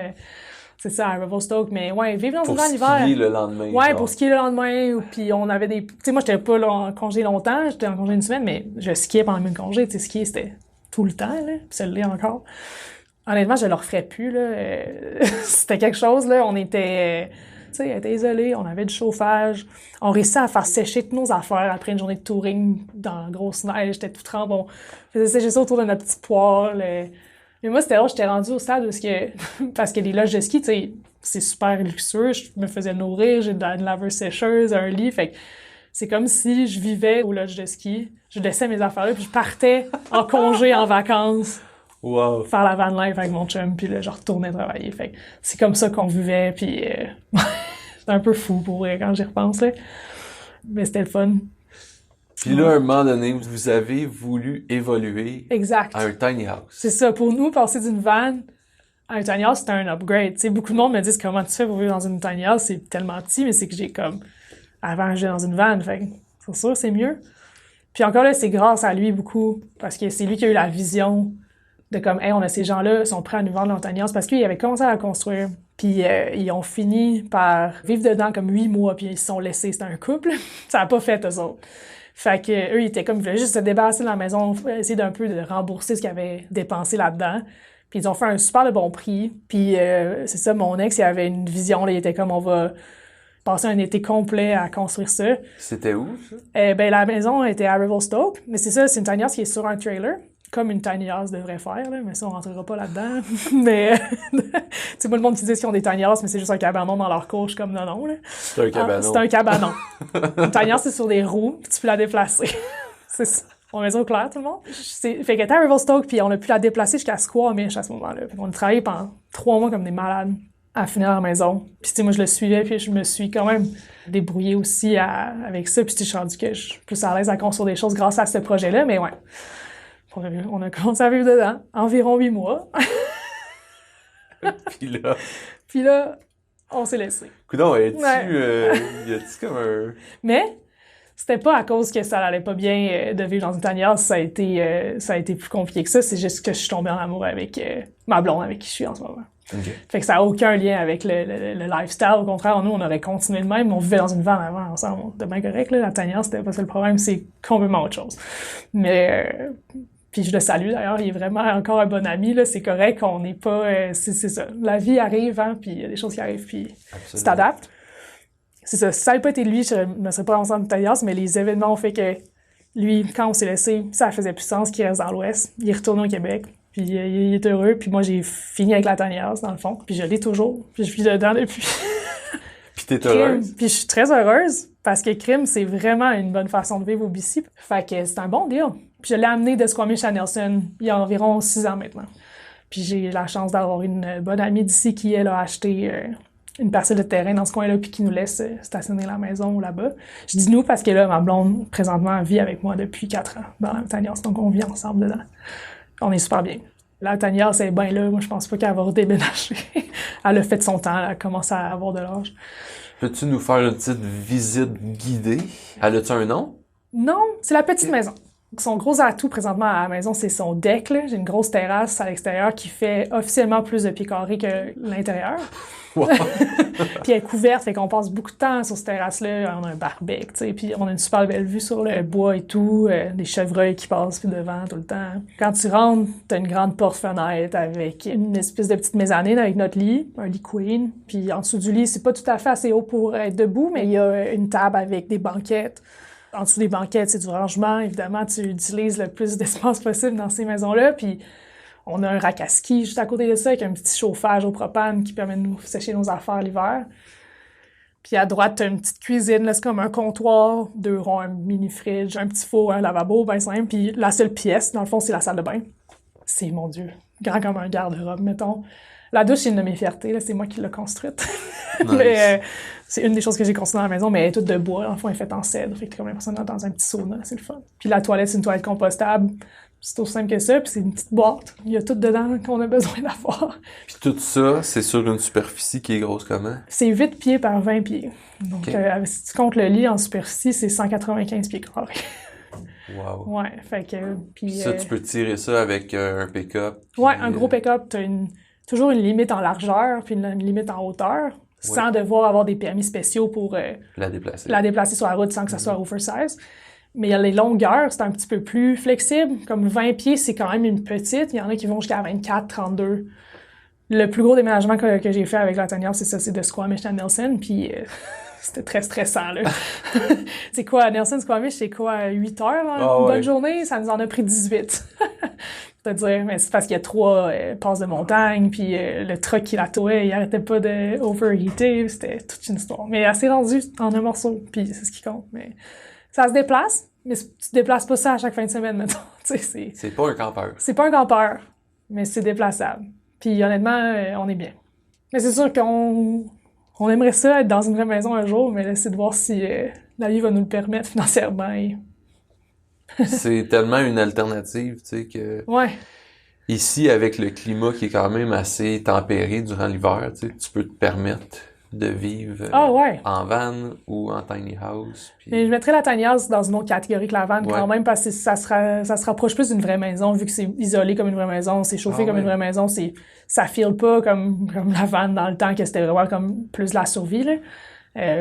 C'est ça, à Revelstoke, mais vivre dans une van l'hiver. Pour skier le lendemain. Pour skier le lendemain. Puis on avait des... Tu sais, moi, j'étais pas là en congé longtemps, j'étais en congé 1 semaine, mais je skiais pendant mes congés. Tu sais, skier, c'était tout le temps, là, puis ça l'est encore. Honnêtement, je le referais plus, là. C'était quelque chose, là, on était... Tu sais, on était isolés, on avait du chauffage. On réussissait à faire sécher toutes nos affaires après une journée de touring dans la grosse neige. J'étais tout trempe. On faisait sécher ça autour de notre petit poêle. Mais moi, c'était drôle, j'étais rendue au stade où parce que les loges de ski, tu sais, c'est super luxueux. Je me faisais nourrir, j'ai une laveuse sécheuse, un lit. Fait que c'est comme si je vivais aux loges de ski. Je laissais mes affaires là, puis je partais en congé, en vacances. Wow. Faire la van life avec mon chum, puis là, je retournais travailler. Fait que c'est comme ça qu'on vivait, puis c'est un peu fou pour vrai quand j'y repense, là. Mais c'était le fun. Puis là, à un moment donné, vous avez voulu évoluer Exact. à un tiny house. C'est ça. Pour nous, passer d'une van à un tiny house, c'était un upgrade. Tu sais, beaucoup de monde me disent comment tu fais pour vivre dans une tiny house. C'est tellement petit, mais c'est que j'ai comme... Avant, j'étais dans une van, fait que c'est sûr, c'est mieux. Puis encore là, c'est grâce à lui beaucoup, parce que c'est lui qui a eu la vision de comme, hey, on a ces gens-là, ils sont prêts à nous vendre leur tiny house, parce qu'il avait commencé à la construire. Puis ils ont fini par vivre dedans comme 8 mois, puis ils se sont laissés. C'était un couple. Ça a pas fait, eux autres. Fait que eux, ils étaient comme, ils voulaient juste se débarrasser de la maison, essayer d'un peu de rembourser ce qu'ils avaient dépensé là-dedans. Puis ils ont fait un super de bon prix. Puis c'est ça, mon ex, il avait une vision, là, il était comme, on va passer un été complet à construire ça. C'était où, ça? Ben la maison était à Revelstoke, mais c'est ça, c'est une tiny house qui est sur un trailer, comme une tiny house devrait faire, là, mais ça, on rentrera pas là-dedans. Mais, tu sais, moi, le monde qui dit qu'ils ont des tiny houses, mais c'est juste un cabanon dans leur cour, je suis comme non, là. C'est un cabanon. C'est un cabanon. Une tiny house, c'est sur des roues, puis tu peux la déplacer. C'est ça. On met ça au clair, tout le monde. Fait qu'elle était à Revelstoke, puis on a pu la déplacer jusqu'à Squamish à ce moment-là. Puis on a travaillé pendant 3 mois comme des malades à finir la maison. Puis tu sais, moi, je le suivais, puis je me suis quand même débrouillée aussi avec ça. Puis je suis rendue que je suis plus à l'aise à construire des choses grâce à ce projet-là, mais ouais. On a commencé à vivre dedans, environ 8 mois. Puis là, on s'est laissé. Coudonc, y a-tu comme un... Mais c'était pas à cause que ça allait pas bien de vivre dans une tiny house, ça a été plus compliqué que ça. C'est juste que je suis tombée en amour avec ma blonde avec qui je suis en ce moment. Okay. Fait que ça a aucun lien avec le lifestyle. Au contraire, nous, on aurait continué de même. On vivait dans une van avant ensemble. C'était bien correct, là. La tiny house, c'était pas ça le problème. C'est complètement autre chose. Mais... Puis je le salue d'ailleurs, il est vraiment encore un bon ami, là, c'est correct, on n'est pas... c'est ça, la vie arrive, hein, puis il y a des choses qui arrivent, puis tu t'adaptes. C'est ça, si ça n'avait pas été lui, je ne me serais pas lancée en tiny house, mais les événements ont fait que lui, quand on s'est laissé, ça faisait plus sens qu'il reste dans l'Ouest. Il est retourné au Québec, puis il est heureux, puis moi j'ai fini avec la tiny house, dans le fond, puis je l'ai toujours, puis je vis dedans depuis. Puis t'es heureuse? Puis je suis très heureuse, parce que crime, c'est vraiment une bonne façon de vivre au BC. Fait que c'est un bon deal. Puis je l'ai amené de Squamish à Nelson il y a environ 6 ans maintenant. Puis j'ai la chance d'avoir une bonne amie d'ici qui, elle, a acheté une parcelle de terrain dans ce coin-là puis qui nous laisse stationner la maison là-bas. Je dis nous parce que là, ma blonde, présentement, vit avec moi depuis 4 ans dans la tiny house, donc on vit ensemble dedans. On est super bien. La tiny house, elle est bien là. Moi, je pense pas qu'elle va redéménager. Elle a fait son temps, elle a commencé à avoir de l'âge. Peux-tu nous faire une petite visite guidée? Elle a-tu un nom? Non, c'est la petite maison. Son gros atout présentement à la maison, c'est son deck, là. J'ai une grosse terrasse à l'extérieur qui fait officiellement plus de pieds carrés que l'intérieur. Wow. Puis elle est couverte, fait qu'on passe beaucoup de temps sur cette terrasse-là. On a un barbecue, tu sais, puis on a une super belle vue sur le bois et tout, des chevreuils qui passent devant tout le temps. Quand tu rentres, t'as une grande porte-fenêtre avec une espèce de petite mezzanine avec notre lit, un lit queen. Puis en dessous du lit, c'est pas tout à fait assez haut pour être debout, mais il y a une table avec des banquettes. En dessous des banquettes, c'est du rangement. Évidemment, tu utilises le plus d'espace possible dans ces maisons-là. Puis on a un rack à ski juste à côté de ça avec un petit chauffage au propane qui permet de nous sécher nos affaires l'hiver. Puis à droite, t'as une petite cuisine. Là, c'est comme un comptoir, 2 ronds, un mini-fridge, un petit four, un lavabo, bien simple. Puis la seule pièce, dans le fond, c'est la salle de bain. C'est, mon Dieu, grand comme un garde-robe, mettons. La douche, c'est une de mes fiertés. Là, c'est moi qui l'ai construite. Nice. Mais c'est une des choses que j'ai construites dans la maison, mais elle est toute de bois. Dans le fond, elle est faite en cèdre. Fait que t'as comme l'impression d'être dans un petit sauna. C'est le fun. Puis la toilette, c'est une toilette compostable. C'est aussi simple que ça. Puis c'est une petite boîte. Il y a tout dedans qu'on a besoin d'avoir. Puis tout ça, c'est sur une superficie qui est grosse comment? C'est 8 pieds par 20 pieds. Donc, okay. Si tu comptes le lit en superficie, c'est 195 pieds carrés. Wow. Ouais, fait que... Puis ça, tu peux tirer ça avec un pick-up? Ouais, un gros pick-up. T'as toujours une limite en largeur puis une limite en hauteur, sans devoir avoir des permis spéciaux pour la déplacer sur la route sans que ça soit oversize. Mais les longueurs, c'est un petit peu plus flexible. Comme 20 pieds, c'est quand même une petite. Il y en a qui vont jusqu'à 24, 32. Le plus gros déménagement que j'ai fait avec la tanière, c'est ça, c'est de Squamish à Nelson, puis c'était très stressant, là. C'est quoi, Nelson, Squamish, c'est quoi, 8 heures, hein? Une bonne journée? Ça nous en a pris 18. C'est-à-dire, mais c'est parce qu'il y a 3 passes de montagne, puis le truck qui la towait, il arrêtait pas de overheater, c'était toute une histoire. Mais elle s'est rendue en un morceau, puis c'est ce qui compte. Mais ça se déplace, mais tu te déplaces pas ça à chaque fin de semaine, mettons. C'est pas un campeur. C'est pas un campeur, mais c'est déplaçable. Puis honnêtement, on est bien. Mais c'est sûr qu'on aimerait ça être dans une vraie maison un jour, mais là, c'est de voir si la vie va nous le permettre financièrement. C'est tellement une alternative, tu sais, que... Ouais. Ici, avec le climat qui est quand même assez tempéré durant l'hiver, tu sais, tu peux te permettre de vivre en van ou en tiny house. Puis... Mais je mettrais la tiny house dans une autre catégorie que la van quand même, parce que ça se rapproche plus d'une vraie maison, vu que c'est isolé comme une vraie maison, c'est chauffé comme une vraie maison, ça file pas comme la van dans le temps, que c'était vraiment comme plus de la survie, là.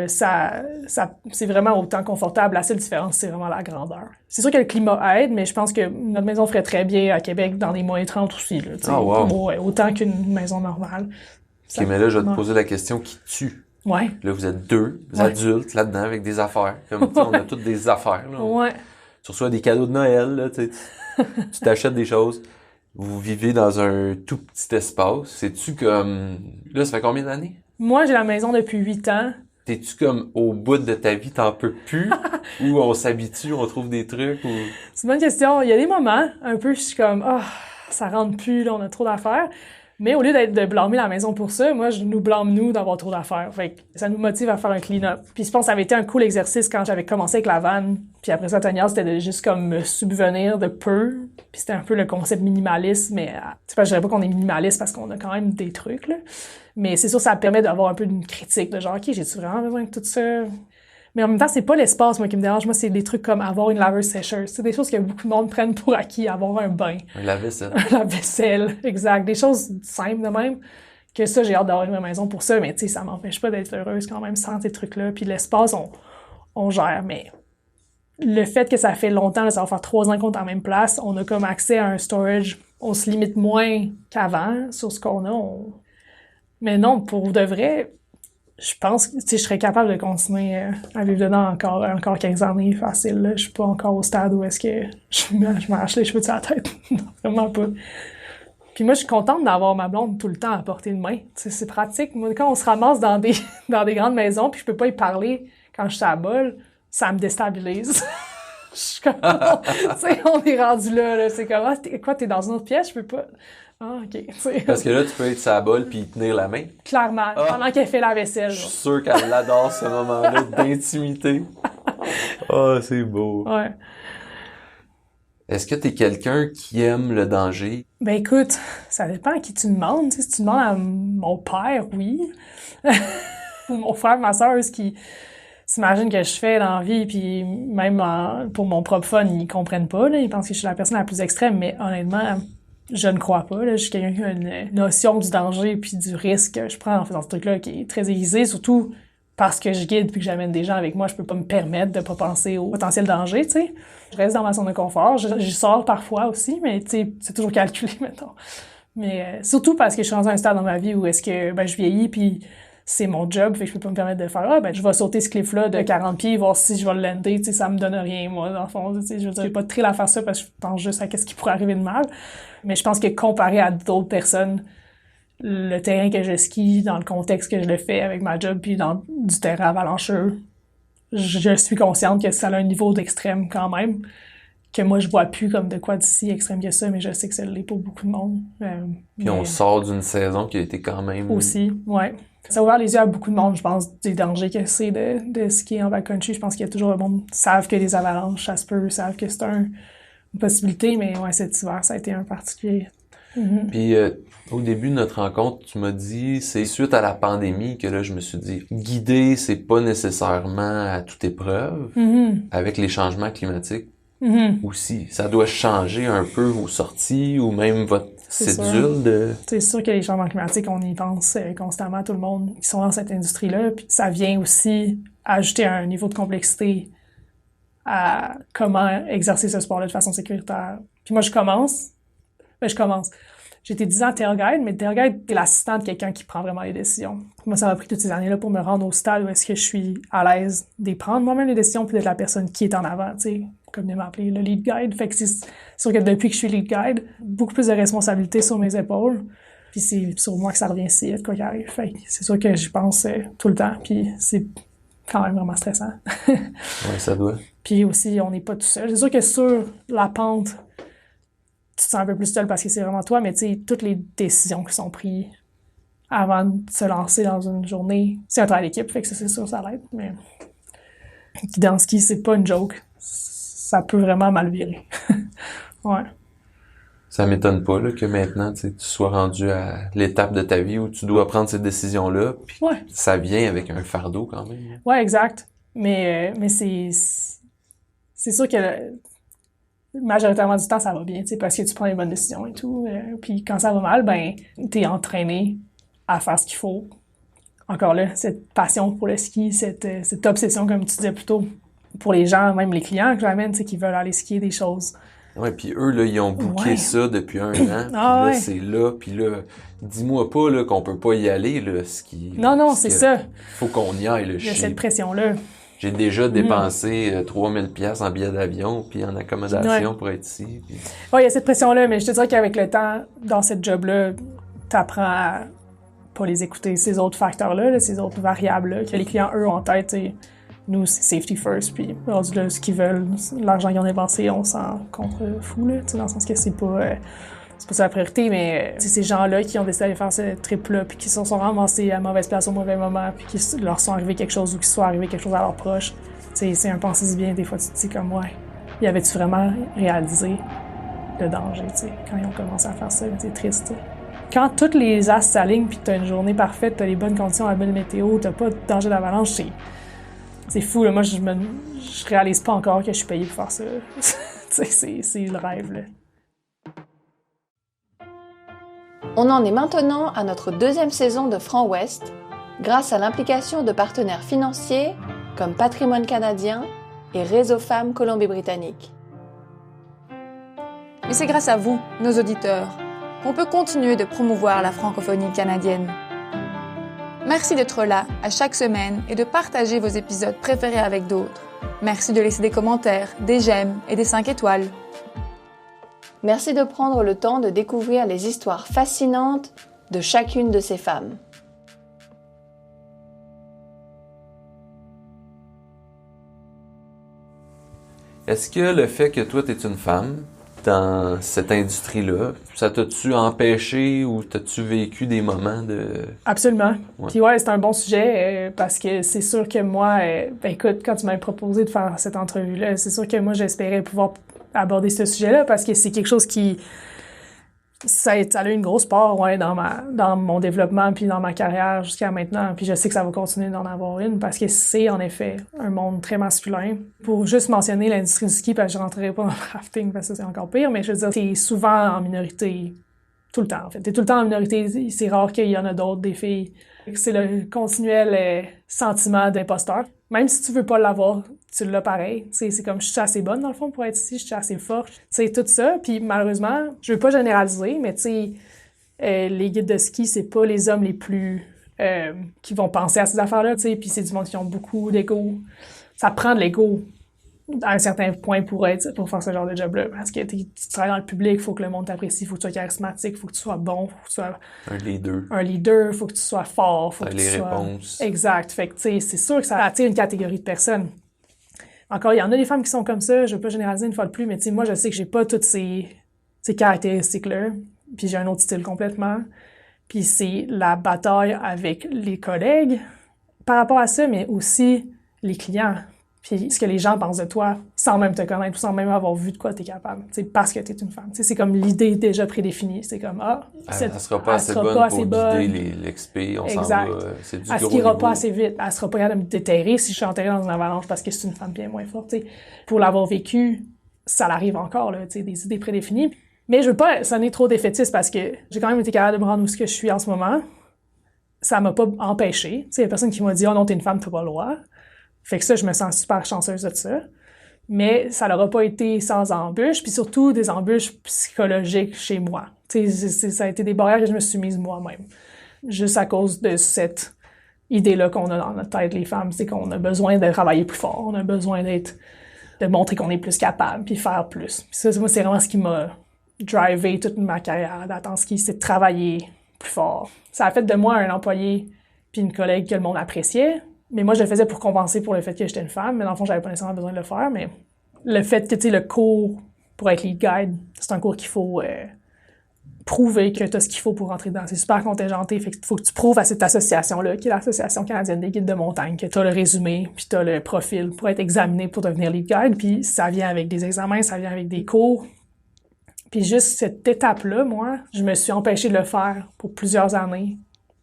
C'est vraiment autant confortable. La seule différence, c'est vraiment la grandeur. C'est sûr que le climat aide, mais je pense que notre maison ferait très bien à Québec dans les moins 30 aussi, là, autant qu'une maison normale. OK, mais là, je vais te poser la question qui tue. Ouais. Là, vous êtes 2 adultes là-dedans avec des affaires. Comme, on a toutes des affaires, là. Ouais. Tu reçois des cadeaux de Noël, là, tu t'achètes des choses. Vous vivez dans un tout petit espace. C'est-tu comme... Là, ça fait combien d'années? Moi, j'ai la maison depuis 8 ans. T'es-tu comme au bout de ta vie, t'en peux plus? Ou on s'habitue, on trouve des trucs? Ou... C'est une bonne question. Il y a des moments, un peu, je suis comme, ça rentre plus, là, on a trop d'affaires. Mais au lieu de blâmer la maison pour ça, moi, je nous blâme, nous, d'avoir trop d'affaires. Fait que ça nous motive à faire un clean-up. Puis je pense que ça avait été un cool exercice quand j'avais commencé avec la vanne. Puis après ça, Tania, c'était de juste comme me subvenir de peu. Puis c'était un peu le concept minimaliste, mais tu sais pas, je dirais pas qu'on est minimaliste parce qu'on a quand même des trucs, là. Mais c'est sûr, ça permet d'avoir un peu d'une critique, de genre, OK, j'ai-tu vraiment besoin de tout ça? Mais en même temps, c'est pas l'espace, moi, qui me dérange. Moi, c'est des trucs comme avoir une laveuse sécheuse. C'est des choses que beaucoup de monde prennent pour acquis, avoir un bain. Un lave-vaisselle. Un lave-vaisselle, exact. Des choses simples de même. Que ça, j'ai hâte d'avoir une vraie maison pour ça, mais tu sais, ça m'empêche pas d'être heureuse quand même sans ces trucs-là. Puis l'espace, on gère, mais le fait que ça fait longtemps, là, ça va faire 3 ans qu'on est en même place, on a comme accès à un storage, on se limite moins qu'avant sur ce qu'on a. Mais non, pour de vrai, je pense que je serais capable de continuer à vivre dedans encore quelques années facile. Là. Je suis pas encore au stade où est-ce que je m'arrache les cheveux de sa tête. Non, vraiment pas. Puis moi, je suis contente d'avoir ma blonde tout le temps à portée de main. T'sais, c'est pratique. Moi, quand on se ramasse dans des grandes maisons puis je peux pas y parler quand je suis à la bolle, ça me déstabilise. Je suis comme... on est rendu là. C'est comme, t'es dans une autre pièce? Je peux pas... Ah, OK. Parce que là, tu peux être sur la bolle puis tenir la main. Clairement, pendant qu'elle fait la vaisselle. Je suis sûr qu'elle adore ce moment-là d'intimité. C'est beau. Ouais. Est-ce que t'es quelqu'un qui aime le danger? Ben écoute, ça dépend à qui tu demandes. Si tu demandes à mon père, oui. Ou mon frère, ma soeur, ce qui s'imagine que je fais dans la vie, puis même pour mon propre fun, ils comprennent pas. Là. Ils pensent que je suis la personne la plus extrême, mais honnêtement... Je ne crois pas. Là. Je suis quelqu'un qui a une notion du danger puis du risque que je prends en faisant ce truc-là qui est très aiguisé, surtout parce que je guide puis que j'amène des gens avec moi. Je peux pas me permettre de pas penser au potentiel danger, tu sais. Je reste dans ma zone de confort. Je sors parfois aussi, mais tu sais, c'est toujours calculé, mettons. Mais surtout parce que je suis dans un stade dans ma vie où est-ce que je vieillis puis c'est mon job, fait que je peux pas me permettre de faire je vais sauter ce cliff-là de 40 pieds, voir si je vais le lander, tu sais, ça me donne rien, moi, dans le fond, tu sais, je veux dire, j'ai pas de thrill à faire ça parce que je pense juste à qu'est-ce qui pourrait arriver de mal. Mais je pense que comparé à d'autres personnes, le terrain que je skie, dans le contexte que je le fais avec ma job, puis dans du terrain avalancheux, je suis consciente que ça a un niveau d'extrême quand même, que moi je vois plus comme de quoi d'ici extrême que ça, mais je sais que ça l'est pour beaucoup de monde. Puis on sort d'une saison qui a été quand même... Aussi, ouais. Ça a ouvert les yeux à beaucoup de monde, je pense, des dangers que c'est de skier en backcountry. Je pense qu'il y a toujours le monde qui savent que les avalanches, ça se peut, savent que c'est une possibilité, mais ouais, cet hiver, ça a été un particulier. Mm-hmm. Puis au début de notre rencontre, tu m'as dit, c'est suite à la pandémie que là, je me suis dit, guider, c'est pas nécessairement à toute épreuve, avec les changements climatiques aussi. Ça doit changer un peu vos sorties ou même votre cédule de... C'est sûr que les changements climatiques, on y pense constamment, tout le monde qui sont dans cette industrie-là, puis ça vient aussi ajouter un niveau de complexité à comment exercer ce sport-là de façon sécuritaire. Puis moi, je commence. J'étais 10 ans tail guide, mais tail guide, t'es l'assistant de quelqu'un qui prend vraiment les décisions. Moi, ça m'a pris toutes ces années-là pour me rendre au stade où est-ce que je suis à l'aise de prendre moi-même les décisions puis d'être la personne qui est en avant, tu sais, comme de m'appeler le lead guide. Fait que c'est sûr que depuis que je suis lead guide, beaucoup plus de responsabilités sur mes épaules. Puis c'est sur moi que ça revient si quoi qu'il arrive. Fait que c'est sûr que j'y pense tout le temps, puis c'est quand même vraiment stressant. Ouais, ça doit. Puis aussi, on n'est pas tout seul. C'est sûr que sur la pente, tu te sens un peu plus seul parce que c'est vraiment toi, mais tu sais, toutes les décisions qui sont prises avant de se lancer dans une journée, c'est un travail d'équipe, fait que ça, c'est sûr, ça l'aide, mais puis dans le ski, c'est pas une joke. Ça peut vraiment mal virer. Ouais. Ça m'étonne pas là, que maintenant tu sois rendu à l'étape de ta vie où tu dois prendre ces décisions-là, puis Ouais. ça vient avec un fardeau quand même. Ouais, exact. Mais c'est sûr que majoritairement du temps, ça va bien, tu sais, parce que tu prends les bonnes décisions et tout. Puis quand ça va mal, ben, t'es entraîné à faire ce qu'il faut. Encore là, cette passion pour le ski, cette obsession, comme tu disais plus tôt, pour les gens, même les clients que j'amène, tu sais, qui veulent aller skier des choses. Ouais, puis eux, là, ils ont booké ça depuis 1 an, puis là, c'est là, puis là, dis-moi pas, là, qu'on peut pas y aller, là, ski. Non, c'est ça. Faut qu'on y aille, là. Il y a cette pression-là. J'ai déjà dépensé 3000 pièces en billets d'avion puis en accommodation pour être ici. Puis... Ouais, il y a cette pression-là, mais je te dirais qu'avec le temps, dans cette job-là, t'apprends à pas les écouter, ces autres facteurs-là, là, ces autres variables-là, que les clients, eux, ont en tête, t'sais. Nous, c'est safety first, puis rendu là, ce qu'ils veulent, l'argent qu'ils ont dépensé, on s'en contre-fout, là, dans le sens que c'est pas ça la priorité, mais ces gens-là qui ont décidé d'aller faire ce trip-là, puis qui se sont ramassés à mauvaise place au mauvais moment, puis qui leur sont arrivé quelque chose ou qui soit arrivé quelque chose à leurs proches, c'est un pensée bien. Des fois, tu te dis comme, ouais, y avait-tu vraiment réalisé le danger, quand ils ont commencé à faire ça? C'est triste, t'sais. Quand toutes les astres s'alignent, puis t'as une journée parfaite, t'as les bonnes conditions, la belle météo, t'as pas de danger d'avalanche, c'est fou, là. Moi, je réalise pas encore que je suis payée pour faire ça. c'est le rêve, là. On en est maintenant à notre 2e saison de Franc Ouest, grâce à l'implication de partenaires financiers comme Patrimoine canadien et Réseau Femmes Colombie-Britannique. Mais c'est grâce à vous, nos auditeurs, qu'on peut continuer de promouvoir la francophonie canadienne. Merci d'être là à chaque semaine et de partager vos épisodes préférés avec d'autres. Merci de laisser des commentaires, des j'aime et des 5 étoiles. Merci de prendre le temps de découvrir les histoires fascinantes de chacune de ces femmes. Est-ce que le fait que toi, t'es une femme dans cette industrie-là, ça t'a-tu empêché ou t'as-tu vécu des moments de... Absolument. Ouais. Puis ouais, c'est un bon sujet parce que c'est sûr que moi, écoute, quand tu m'avais proposé de faire cette entrevue-là, c'est sûr que moi, j'espérais pouvoir aborder ce sujet-là parce que c'est quelque chose qui... Ça a eu une grosse part dans mon développement puis dans ma carrière jusqu'à maintenant. Puis je sais que ça va continuer d'en avoir une parce que c'est en effet un monde très masculin. Pour juste mentionner l'industrie du ski, parce que je rentrerai pas dans le rafting parce que c'est encore pire, mais je veux dire, t'es souvent en minorité tout le temps en fait. T'es tout le temps en minorité, c'est rare qu'il y en a d'autres, des filles. C'est le continuel sentiment d'imposteur. Même si tu veux pas l'avoir, tu l'as pareil. C'est comme je suis assez bonne dans le fond pour être ici, je suis assez forte. C'est tout ça. Puis malheureusement, je veux pas généraliser, mais tu sais, les guides de ski, c'est pas les hommes les plus qui vont penser à ces affaires-là. Tu sais, puis c'est du monde qui ont beaucoup d'ego. Ça prend de l'ego à un certain point pour faire ce genre de job-là. Parce que tu travailles dans le public, il faut que le monde t'apprécie, il faut que tu sois charismatique, il faut que tu sois bon, il faut que tu sois... Un leader, il faut que tu sois fort, il faut que tu sois... réponses. Exact. Fait que, tu sais, c'est sûr que ça attire une catégorie de personnes. Encore, il y en a des femmes qui sont comme ça, je veux pas généraliser une fois de plus, mais tu sais, moi, je sais que j'ai pas toutes ces caractéristiques-là, puis j'ai un autre style complètement. Puis c'est la bataille avec les collègues par rapport à ça, mais aussi les clients. Puis ce que les gens pensent de toi, sans même te connaître, sans même avoir vu de quoi t'es capable, tu sais, parce que t'es une femme. Tu sais, c'est comme l'idée déjà prédéfinie. C'est comme, elle sera pas assez bonne pour guider l'expé, on s'en va, c'est du gros niveau. Elle skira pas assez vite, elle sera pas capable de me déterrer si je suis enterrée dans une avalanche parce que c'est une femme bien moins forte, tu sais. Pour l'avoir vécu, ça l'arrive encore, là, tu sais, des idées prédéfinies. Mais je veux pas sonner trop défaitiste parce que j'ai quand même été capable de me rendre où ce que je suis en ce moment. Ça m'a pas empêché. Tu sais, il y a personne qui m'a dit « Oh non, t'es une femme, t'as pas le droit ». Fait que ça, je me sens super chanceuse de ça. Mais ça n'aura pas été sans embûches, puis surtout des embûches psychologiques chez moi. Tu sais, ça a été des barrières que je me suis mise moi-même. Juste à cause de cette idée-là qu'on a dans notre tête, les femmes, c'est qu'on a besoin de travailler plus fort, on a besoin de montrer qu'on est plus capable, puis faire plus. Puis ça, moi, c'est vraiment ce qui m'a drivé toute ma carrière d'Atanski, c'est de travailler plus fort. Ça a fait de moi un employé puis une collègue que le monde appréciait, mais moi, je le faisais pour compenser pour le fait que j'étais une femme, mais dans le fond, j'avais pas nécessairement besoin de le faire, mais le fait que, tu sais, le cours pour être lead guide, c'est un cours qu'il faut prouver que tu as ce qu'il faut pour rentrer dedans. C'est super contingenté, fait qu'il faut que tu prouves à cette association-là, qui est l'Association canadienne des guides de montagne, que tu as le résumé, puis tu as le profil pour être examiné pour devenir lead guide, puis ça vient avec des examens, ça vient avec des cours. Puis juste cette étape-là, moi, je me suis empêchée de le faire pour plusieurs années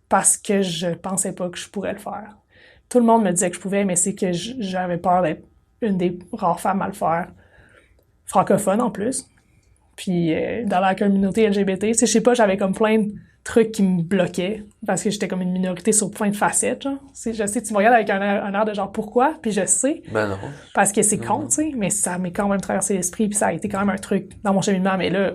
parce que je pensais pas que je pourrais le faire. Tout le monde me disait que je pouvais, mais c'est que j'avais peur d'être une des rares femmes à le faire. Francophone en plus. Puis dans la communauté LGBT, tu sais, je sais pas, j'avais comme plein de trucs qui me bloquaient parce que j'étais comme une minorité sur plein de facettes, genre. Je sais, tu me regardes avec un air de genre pourquoi, puis je sais. Ben non. Parce que c'est con, tu sais, mais ça m'est quand même traversé l'esprit, puis ça a été quand même un truc dans mon cheminement. Mais là,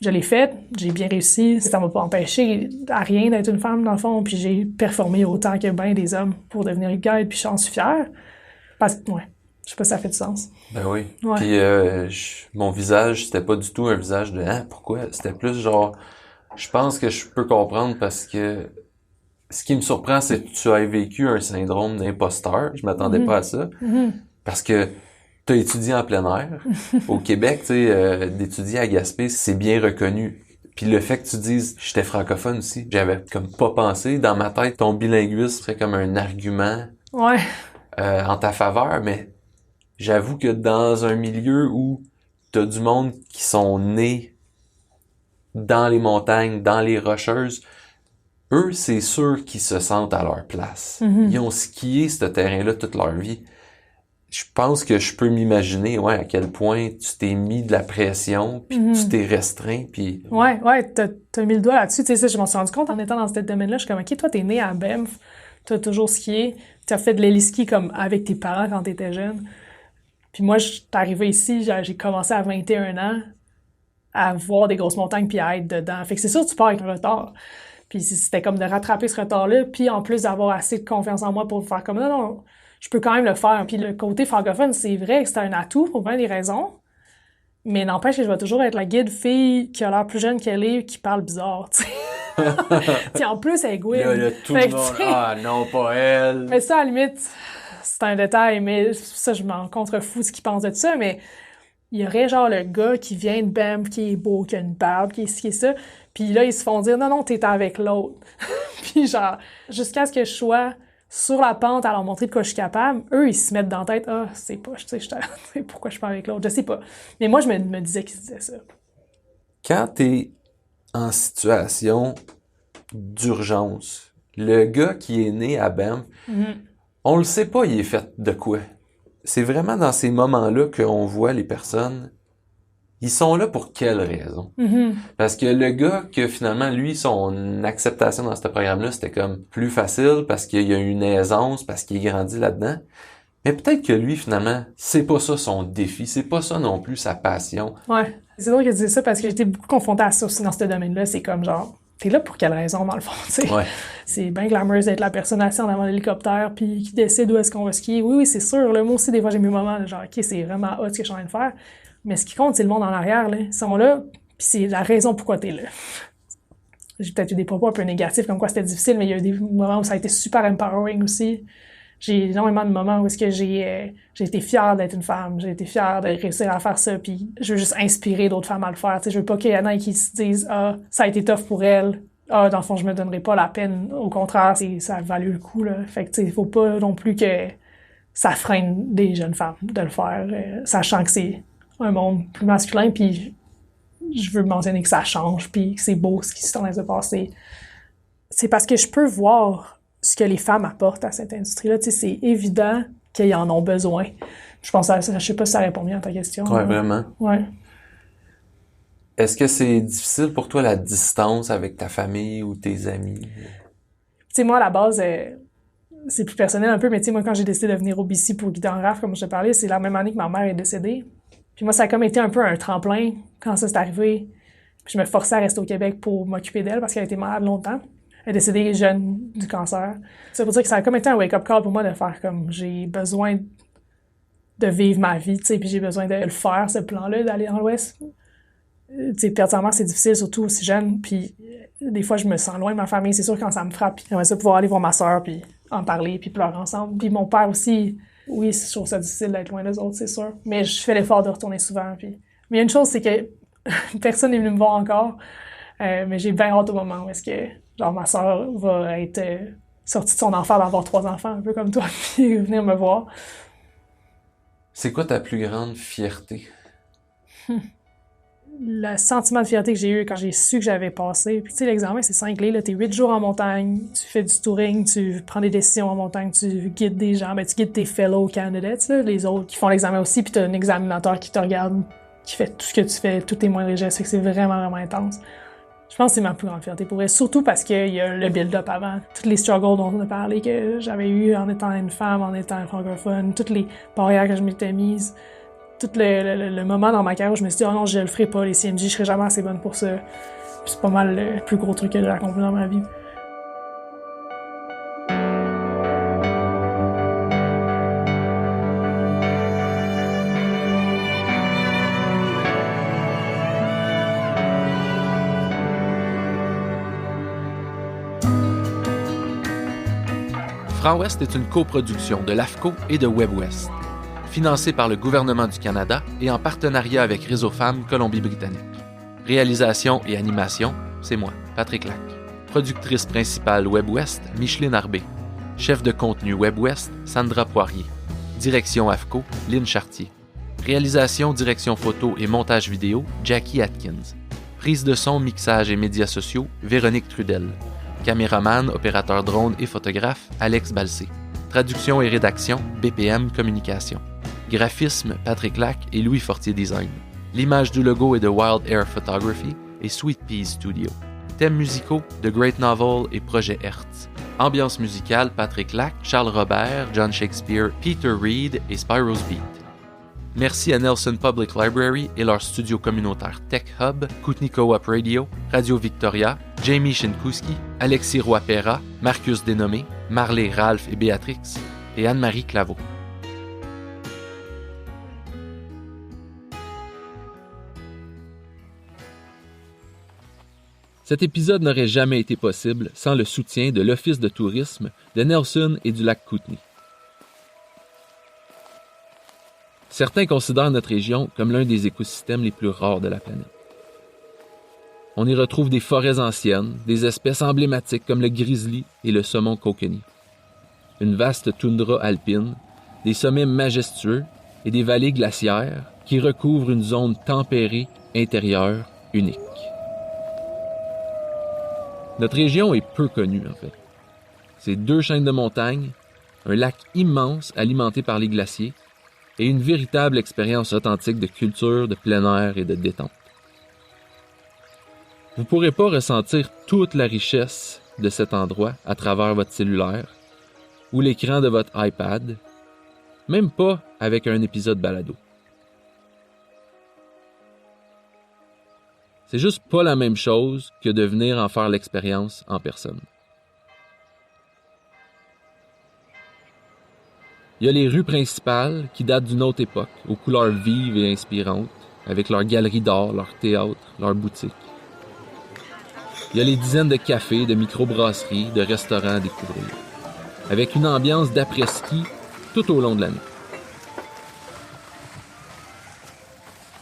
je l'ai fait, j'ai bien réussi, ça m'a pas empêché à rien d'être une femme dans le fond, puis j'ai performé autant que bien des hommes pour devenir guide, puis j'en suis fière. Parce que, ouais. Je sais pas si ça fait du sens. Ben oui. Ouais. Puis mon visage, c'était pas du tout un visage de « Hein, pourquoi? » C'était plus genre... Je pense que je peux comprendre parce que ce qui me surprend, c'est que tu as vécu un syndrome d'imposteur. Je m'attendais pas à ça. Parce que tu as étudié en plein air. Au Québec, tu sais, d'étudier à Gaspé, c'est bien reconnu. Puis le fait que tu dises « J'étais francophone aussi », j'avais comme pas pensé. Dans ma tête, ton bilinguisme serait comme un argument en ta faveur, mais... J'avoue que dans un milieu où t'as du monde qui sont nés dans les montagnes, dans les rocheuses, eux, c'est sûr qu'ils se sentent à leur place. Ils ont skié ce terrain-là toute leur vie. Je pense que je peux m'imaginer, à quel point tu t'es mis de la pression, puis tu t'es restreint, puis... Ouais, t'as mis le doigt là-dessus, tu sais, ça, je m'en suis rendu compte en étant dans ce domaine-là, je suis comme, OK, toi, t'es né à Banff, t'as toujours skié, t'as fait de l'héliski comme avec tes parents quand t'étais jeune. Puis moi, je suis arrivée ici, j'ai commencé à 21 ans à voir des grosses montagnes puis à être dedans. Fait que c'est sûr que tu pars avec un retard. Puis c'était comme de rattraper ce retard-là, puis en plus d'avoir assez de confiance en moi pour faire comme non, je peux quand même le faire. Puis le côté francophone, c'est vrai que c'est un atout pour bien des raisons, mais n'empêche que je vais toujours être la guide fille qui a l'air plus jeune qu'elle est, qui parle bizarre, tu sais. Puis en plus, elle est gouine. Là, tout le monde, ah non, pas elle. Mais ça, à la limite... C'est un détail, mais ça, je m'en contrefous ce qu'ils pensent de ça, mais il y aurait genre le gars qui vient de Banff, qui est beau, qui a une barbe, qui est ci, qui est ça, puis là, ils se font dire « Non, t'es avec l'autre. » Puis genre, jusqu'à ce que je sois sur la pente à leur montrer de quoi je suis capable, eux, ils se mettent dans la tête « Ah, c'est pas, tu sais, pourquoi je suis pas avec l'autre? » Je sais pas. Mais moi, je me disais qu'ils disaient ça. Quand t'es en situation d'urgence, le gars qui est né à Banff, on le sait pas, il est fait de quoi. C'est vraiment dans ces moments-là qu'on voit les personnes, ils sont là pour quelle raison? Parce que le gars que finalement, lui, son acceptation dans ce programme-là, c'était comme plus facile parce qu'il y a une aisance, parce qu'il est grandi là-dedans. Mais peut-être que lui, finalement, c'est pas ça son défi, c'est pas ça non plus sa passion. Ouais. C'est drôle que tu dises ça parce que j'étais beaucoup confrontée à ça aussi dans ce domaine-là. C'est comme genre, t'es là pour quelle raison, dans le fond, tu sais? Ouais. C'est bien glamorous d'être la personne assise en avant de l'hélicoptère puis qui décide où est-ce qu'on va skier. Oui, c'est sûr. Là, moi aussi, des fois, j'ai mes moments, genre, OK, c'est vraiment hot ce que je suis en train de faire. Mais ce qui compte, c'est le monde en arrière, là. Ils sont là, puis c'est la raison pourquoi t'es là. J'ai peut-être eu des propos un peu négatifs, comme quoi c'était difficile, mais il y a eu des moments où ça a été super empowering aussi. J'ai énormément de moments où est-ce que j'ai été fière d'être une femme, j'ai été fière de réussir à faire ça, puis je veux juste inspirer d'autres femmes à le faire. Tu sais, je veux pas qu'il y en ait qui se disent « Ah, ça a été tough pour elle. Ah, dans le fond, je me donnerai pas la peine. » Au contraire, ça a valu le coup, là. Fait que, tu sais, il faut pas non plus que ça freine des jeunes femmes de le faire, sachant que c'est un monde plus masculin, puis je veux mentionner que ça change, puis que c'est beau ce qui se train de se passer. C'est parce que je peux voir ce que les femmes apportent à cette industrie-là. Tu sais, c'est évident qu'ils en ont besoin. Je pense je sais pas si ça répond bien à ta question. Ouais, vraiment. Ouais. Est-ce que c'est difficile pour toi la distance avec ta famille ou tes amis? Tu sais, moi, à la base, c'est plus personnel un peu, mais tu sais, moi, quand j'ai décidé de venir au BC pour guider en RAF, comme je te parlais, c'est la même année que ma mère est décédée. Puis moi, ça a comme été un peu un tremplin quand ça s'est arrivé. Puis je me forçais à rester au Québec pour m'occuper d'elle parce qu'elle a été malade longtemps. Elle est décédée jeune du cancer. C'est pour dire que ça a comme été un wake-up call pour moi de faire comme j'ai besoin de vivre ma vie, tu sais, puis j'ai besoin de le faire, ce plan-là, d'aller dans l'Ouest. Tu sais, perdre sa mère, c'est difficile, surtout aussi jeune, puis des fois, je me sens loin de ma famille, c'est sûr, quand ça me frappe. Puis j'aimerais ça pouvoir aller voir ma sœur, puis en parler, puis pleurer ensemble. Puis mon père aussi, oui, je trouve ça difficile d'être loin des autres, c'est sûr. Mais je fais l'effort de retourner souvent, puis... Mais il y a une chose, c'est que personne n'est venu me voir encore, mais j'ai bien hâte au moment où est-ce que, genre, ma sœur va être sortie de son enfer d'avoir 3 enfants, un peu comme toi, puis venir me voir. C'est quoi ta plus grande fierté? Le sentiment de fierté que j'ai eu quand j'ai su que j'avais passé. Puis tu sais, l'examen, c'est cinglé, là. T'es 8 jours en montagne, tu fais du touring, tu prends des décisions en montagne, tu guides des gens, ben tu guides tes fellow candidates, là, les autres qui font l'examen aussi, puis t'as un examinateur qui te regarde, qui fait tout ce que tu fais, tous tes moindres gestes, fait que c'est vraiment, vraiment intense. Je pense que c'est ma plus grande fierté pour elle, surtout parce qu'il y a le build-up avant. Toutes les struggles dont on a parlé que j'avais eu en étant une femme, en étant francophone, toutes les barrières que je m'étais mises, tout le moment dans ma carrière où je me suis dit « Oh non, je le ferai pas, les CMJ, je serai jamais assez bonne pour ça. » C'est pas mal le plus gros truc que j'ai accompli dans ma vie. Franc-Ouest est une coproduction de l'AFCO et de WebWest, financée par le gouvernement du Canada et en partenariat avec Réseau Femmes Colombie-Britannique. Réalisation et animation, c'est moi, Patrick Lac. Productrice principale WebWest, Micheline Arbé. Chef de contenu WebWest, Sandra Poirier. Direction AFCO, Lynn Chartier. Réalisation, direction photo et montage vidéo, Jackie Atkins. Prise de son, mixage et médias sociaux, Véronique Trudel. Caméraman, opérateur drone et photographe, Alex Balsé. Traduction et rédaction, BPM Communication. Graphisme, Patrick Lac et Louis Fortier Design. L'image du logo est de Wild Air Photography et Sweet Peas Studio. Thèmes musicaux, The Great Novel et Projet Hertz. Ambiance musicale, Patrick Lac, Charles Robert, John Shakespeare, Peter Reed et Spyro's Beat. Merci à Nelson Public Library et leur studio communautaire Tech Hub, Kootenai Co-op Radio, Radio Victoria, Jamie Shinkuski, Alexis Roy-Perra, Marcus Dénommé, Marley, Ralph et Béatrix, et Anne-Marie Claveau. Cet épisode n'aurait jamais été possible sans le soutien de l'Office de tourisme de Nelson et du lac Kootenai. Certains considèrent notre région comme l'un des écosystèmes les plus rares de la planète. On y retrouve des forêts anciennes, des espèces emblématiques comme le grizzly et le saumon kokanee, une vaste toundra alpine, des sommets majestueux et des vallées glaciaires qui recouvrent une zone tempérée intérieure unique. Notre région est peu connue, en fait. C'est 2 chaînes de montagnes, un lac immense alimenté par les glaciers et une véritable expérience authentique de culture, de plein air et de détente. Vous ne pourrez pas ressentir toute la richesse de cet endroit à travers votre cellulaire ou l'écran de votre iPad, même pas avec un épisode balado. C'est juste pas la même chose que de venir en faire l'expérience en personne. Il y a les rues principales qui datent d'une autre époque, aux couleurs vives et inspirantes, avec leurs galeries d'art, leurs théâtres, leurs boutiques. Il y a les dizaines de cafés, de microbrasseries, de restaurants à découvrir, avec une ambiance d'après-ski tout au long de l'année.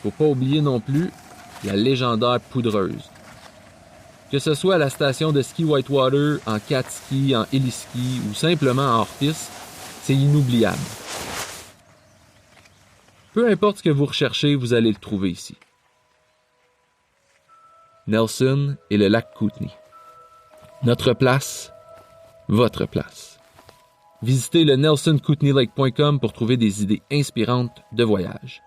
Faut pas oublier non plus la légendaire poudreuse. Que ce soit à la station de ski Whitewater, en cat-ski, en héliski ou simplement en hors-piste, c'est inoubliable. Peu importe ce que vous recherchez, vous allez le trouver ici. Nelson et le lac Kootenai. Notre place, votre place. Visitez le nelsonkootnailake.com pour trouver des idées inspirantes de voyage.